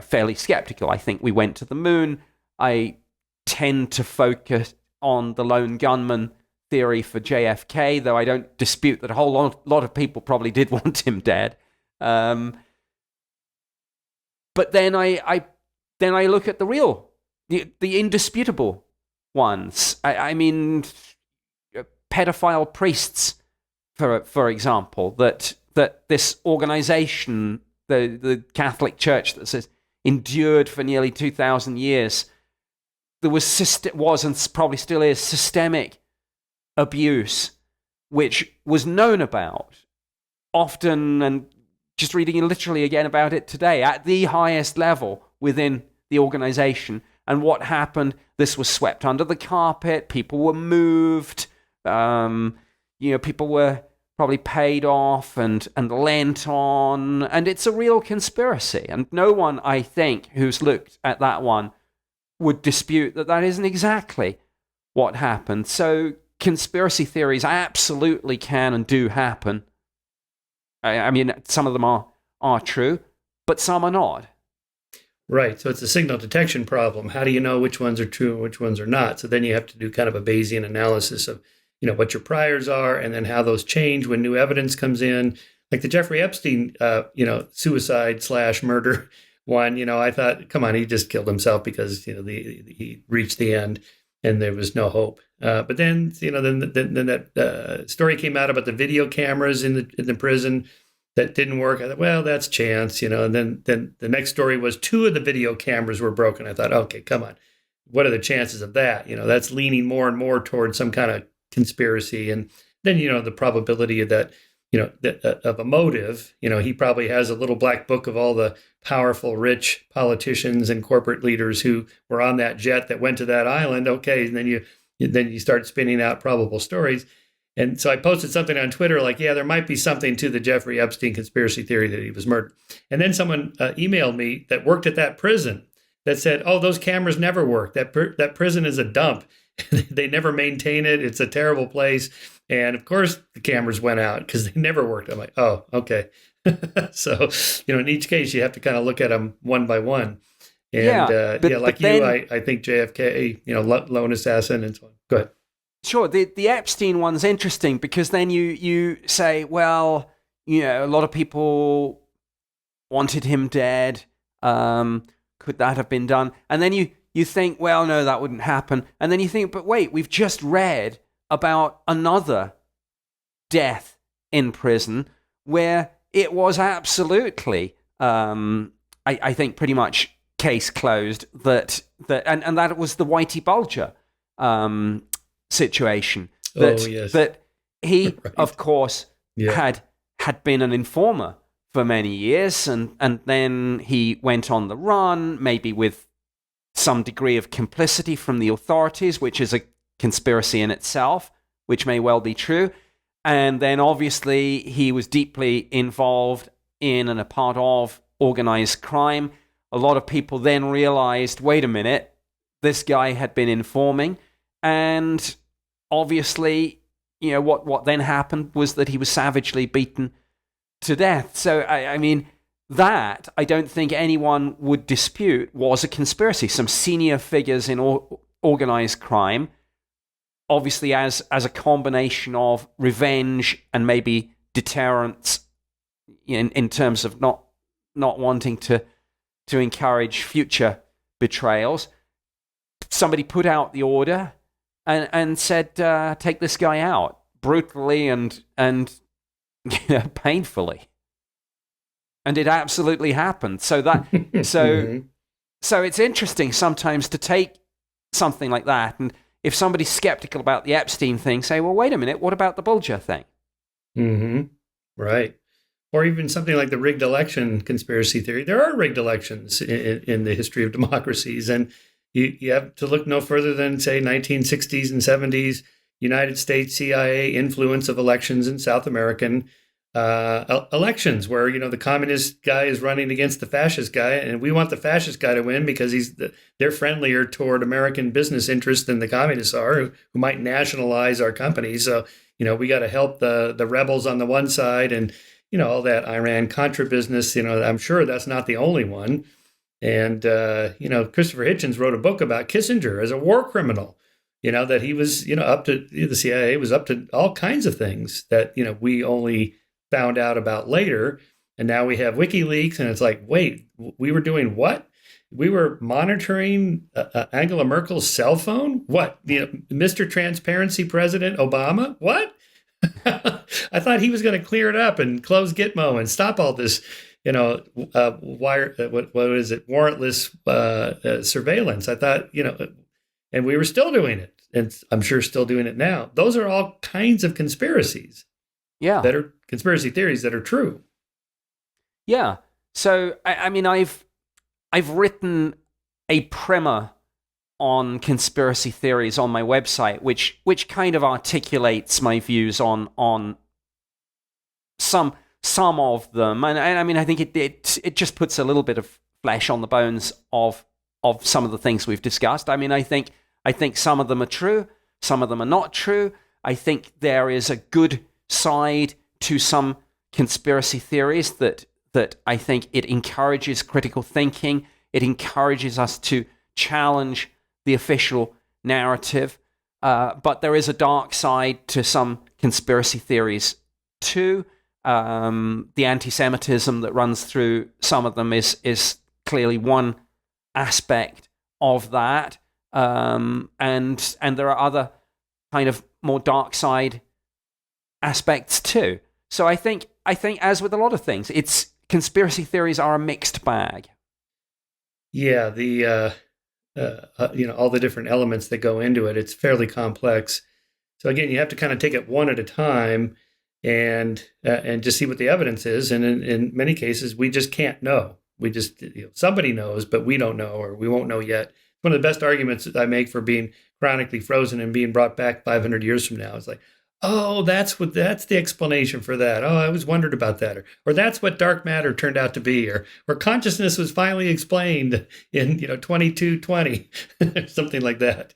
fairly skeptical. I think we went to the moon. I tend to focus on the lone gunman theory for JFK, though I don't dispute that a whole lot of people probably did want him dead. But then I look at the indisputable ones. Pedophile priests, for example, that this organization, the Catholic Church, that says endured for nearly 2,000 years, there was and probably still is systemic abuse, which was known about often, and just reading literally again about it today, at the highest level within the organization. And what happened? This was swept under the carpet. People were moved. People were probably paid off and lent on. And it's a real conspiracy. And no one, I think, who's looked at that one would dispute that isn't exactly what happened. So conspiracy theories absolutely can and do happen. I mean, some of them are true, but some are not. Right. So it's a signal detection problem. How do you know which ones are true and which ones are not? So then you have to do kind of a Bayesian analysis of, what your priors are and then how those change when new evidence comes in. Like the Jeffrey Epstein, suicide/murder one, I thought, come on, he just killed himself because, he reached the end and there was no hope. But then, then that story came out about the video cameras in the prison that didn't work. I thought, well, that's chance, and then the next story was 2 of the video cameras were broken. I thought, okay, come on. What are the chances of that? That's leaning more and more towards some kind of conspiracy. And then, the probability of that, of a motive, he probably has a little black book of all the powerful, rich politicians and corporate leaders who were on that jet that went to that island. Okay. And then you start spinning out probable stories. And so I posted something on Twitter like, yeah, there might be something to the Jeffrey Epstein conspiracy theory that he was murdered. And then someone emailed me that worked at that prison that said, oh, those cameras never work. That prison is a dump. They never maintain it. It's a terrible place. And of course, the cameras went out because they never worked. I'm like, oh, okay. So, in each case, you have to kind of look at them one by one. And I think JFK, lone assassin and so on. Go ahead. Sure. The Epstein one's interesting because then you say, well, a lot of people wanted him dead. Could that have been done? And then you think, well, no, that wouldn't happen. And then you think, but wait, we've just read about another death in prison where it was absolutely, I think, pretty much case closed. That that was the Whitey Bulger situation. That he, right. Of course, had been an informer for many years, and then he went on the run, maybe with some degree of complicity from the authorities, which is a conspiracy in itself, which may well be true. And then obviously he was deeply involved in and a part of organized crime. A lot of people then realized, wait a minute, this guy had been informing. And obviously, what then happened was that he was savagely beaten to death. So, I mean, that I don't think anyone would dispute was a conspiracy. Some senior figures in organized crime, obviously as a combination of revenge and maybe deterrence in terms of not wanting to encourage future betrayals. Somebody put out the order and said, take this guy out brutally and painfully. And it absolutely happened. So it's interesting sometimes to take something like that, and if somebody's skeptical about the Epstein thing, say, well, wait a minute, what about the Bulger thing? Mm-hmm. Right. Or even something like the rigged election conspiracy theory. There are rigged elections in the history of democracies, and you have to look no further than, say, 1960s and 70s United States CIA influence of elections in South American elections, where the communist guy is running against the fascist guy, and we want the fascist guy to win because they're friendlier toward American business interests than the communists are, who might nationalize our companies. So we got to help the rebels on the one side, and all that Iran-Contra business. I'm sure that's not the only one. And Christopher Hitchens wrote a book about Kissinger as a war criminal. That he was up to, the CIA was up to all kinds of things that we only found out about later. And now we have WikiLeaks, and it's like, wait, we were doing what? We were monitoring Angela Merkel's cell phone? What? Mr. Transparency President Obama? What? I thought he was going to clear it up and close Gitmo and stop all this, warrantless surveillance. I thought, and we were still doing it. And I'm sure still doing it now. Those are all kinds of conspiracies. Yeah. That are conspiracy theories that are true. Yeah. So, I mean, I've written a primer on conspiracy theories on my website, which kind of articulates my views on some of them. And I mean, I think it just puts a little bit of flesh on the bones of some of the things we've discussed. I mean, I think some of them are true, some of them are not true. I think there is a good side to some conspiracy theories that I think it encourages critical thinking. It encourages us to challenge the official narrative. But there is a dark side to some conspiracy theories too. The anti-Semitism that runs through some of them is clearly one aspect of that. And there are other kind of more dark side aspects too. So I think as with a lot of things, conspiracy theories are a mixed bag. Yeah, all the different elements that go into it, it's fairly complex. So again, you have to kind of take it one at a time and just see what the evidence is. And in many cases, we just can't know. We just, somebody knows, but we don't know, or we won't know yet. One of the best arguments that I make for being chronically frozen and being brought back 500 years from now is like, oh, that's the explanation for that. Oh, I was wondered about that. Or that's what dark matter turned out to be, or consciousness was finally explained in 2220, something like that.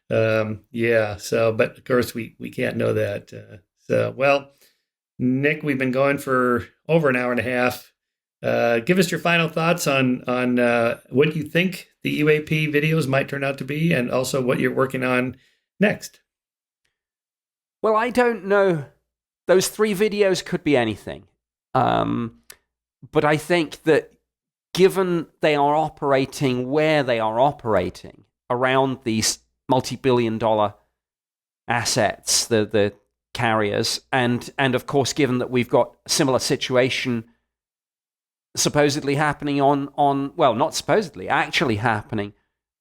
But of course we can't know that. Well, Nick, we've been going for over an hour and a half. Give us your final thoughts on what you think the UAP videos might turn out to be, and also what you're working on next. Well, I don't know. Those 3 videos could be anything. But I think that given they are operating where they are operating, around these multi-billion-dollar assets, the carriers, and of course, given that we've got a similar situation supposedly happening not supposedly, actually happening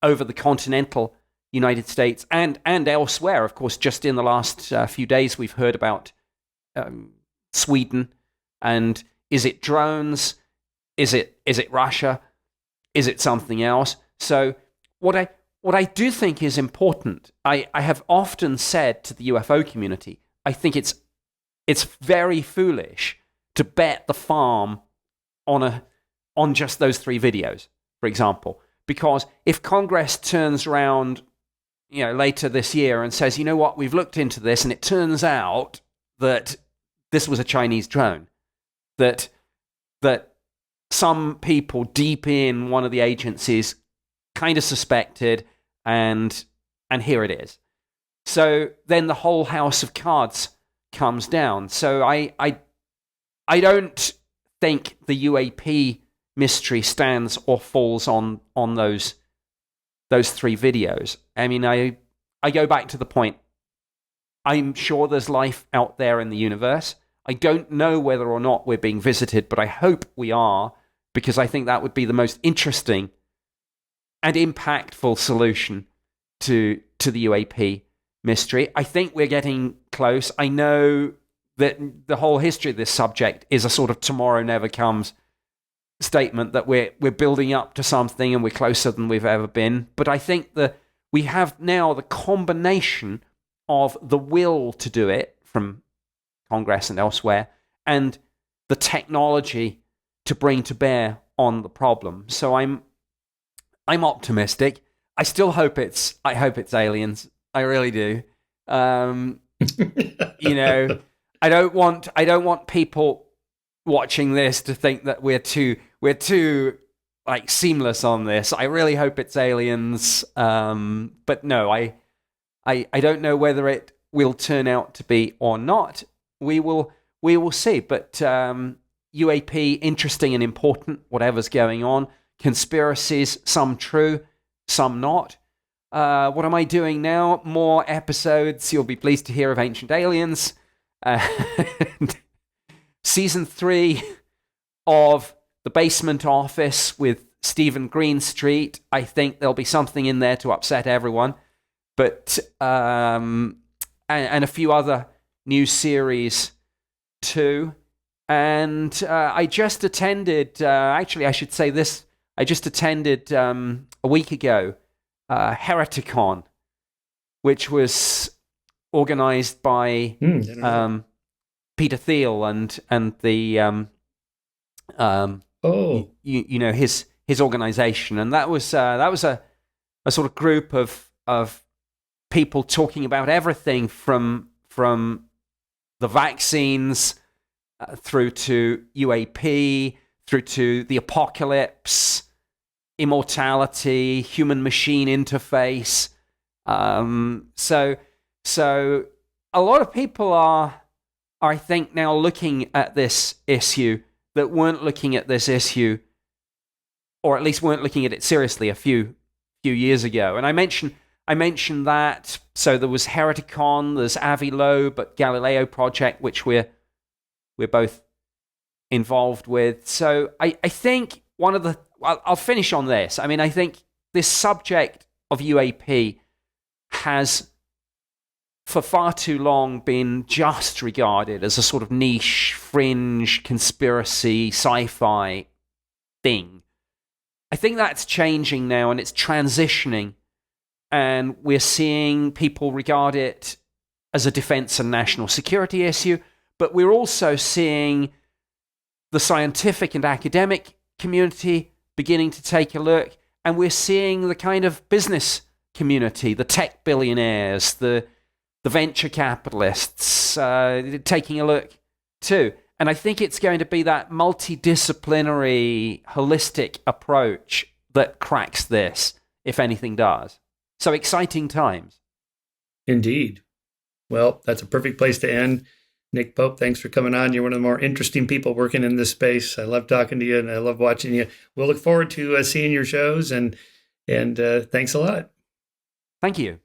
over the continental United States and elsewhere. Of course, just in the last few days, we've heard about Sweden. And is it drones? Is it Russia? Is it something else? So what I do think is important, I have often said to the UFO community, I think it's very foolish to bet the farm on just those 3 videos, for example, because if Congress turns around later this year and says, you know what, we've looked into this and it turns out that this was a Chinese drone, that some people deep in one of the agencies kind of suspected, and here it is. So then the whole house of cards comes down. So I don't think the UAP mystery stands or falls on those 3 videos. I mean, I go back to the point. I'm sure there's life out there in the universe. I don't know whether or not we're being visited, but I hope we are, because I think that would be the most interesting and impactful solution to the UAP mystery. I think we're getting close. I know that the whole history of this subject is a sort of tomorrow never comes statement, that we're building up to something and we're closer than we've ever been. But I think that we have now the combination of the will to do it from Congress and elsewhere, and the technology to bring to bear on the problem. So I'm optimistic. I still hope it's aliens. I really do. I don't want people watching this to think that we're too like seamless on this. I really hope it's aliens. But no, I don't know whether it will turn out to be or not. We will see. But UAP, interesting and important, whatever's going on. Conspiracies, some true, some not. What am I doing now? More episodes. You'll be pleased to hear of Ancient Aliens. Season 3 of The Basement Office with Stephen Greenstreet. I think there'll be something in there to upset everyone. But and a few other new series too. And I just attended, actually I should say this, I just attended a week ago, Hereticon, which was organized by Peter Thiel and the his organization, and that was a sort of group of people talking about everything from from the vaccines through to UAP, through to the apocalypse, immortality, human-machine interface. So a lot of people are, I think, now looking at this issue that weren't looking at this issue, or at least weren't looking at it seriously a few years ago. And I mentioned that. So there was Hereticon, there's Avi Loeb at Galileo Project, which we're both involved with. So I think I'll finish on this. I mean, I think this subject of UAP has for far too long been just regarded as a sort of niche, fringe, conspiracy, sci-fi thing. I think that's changing now, and it's transitioning, and we're seeing people regard it as a defense and national security issue, but we're also seeing the scientific and academic community beginning to take a look, and we're seeing the kind of business community, the tech billionaires, the venture capitalists taking a look too. And I think it's going to be that multidisciplinary, holistic approach that cracks this, if anything does. So exciting times. Indeed. Well, that's a perfect place to end. Nick Pope, thanks for coming on. You're one of the more interesting people working in this space. I love talking to you, and I love watching you. We'll look forward to seeing your shows, and thanks a lot. Thank you.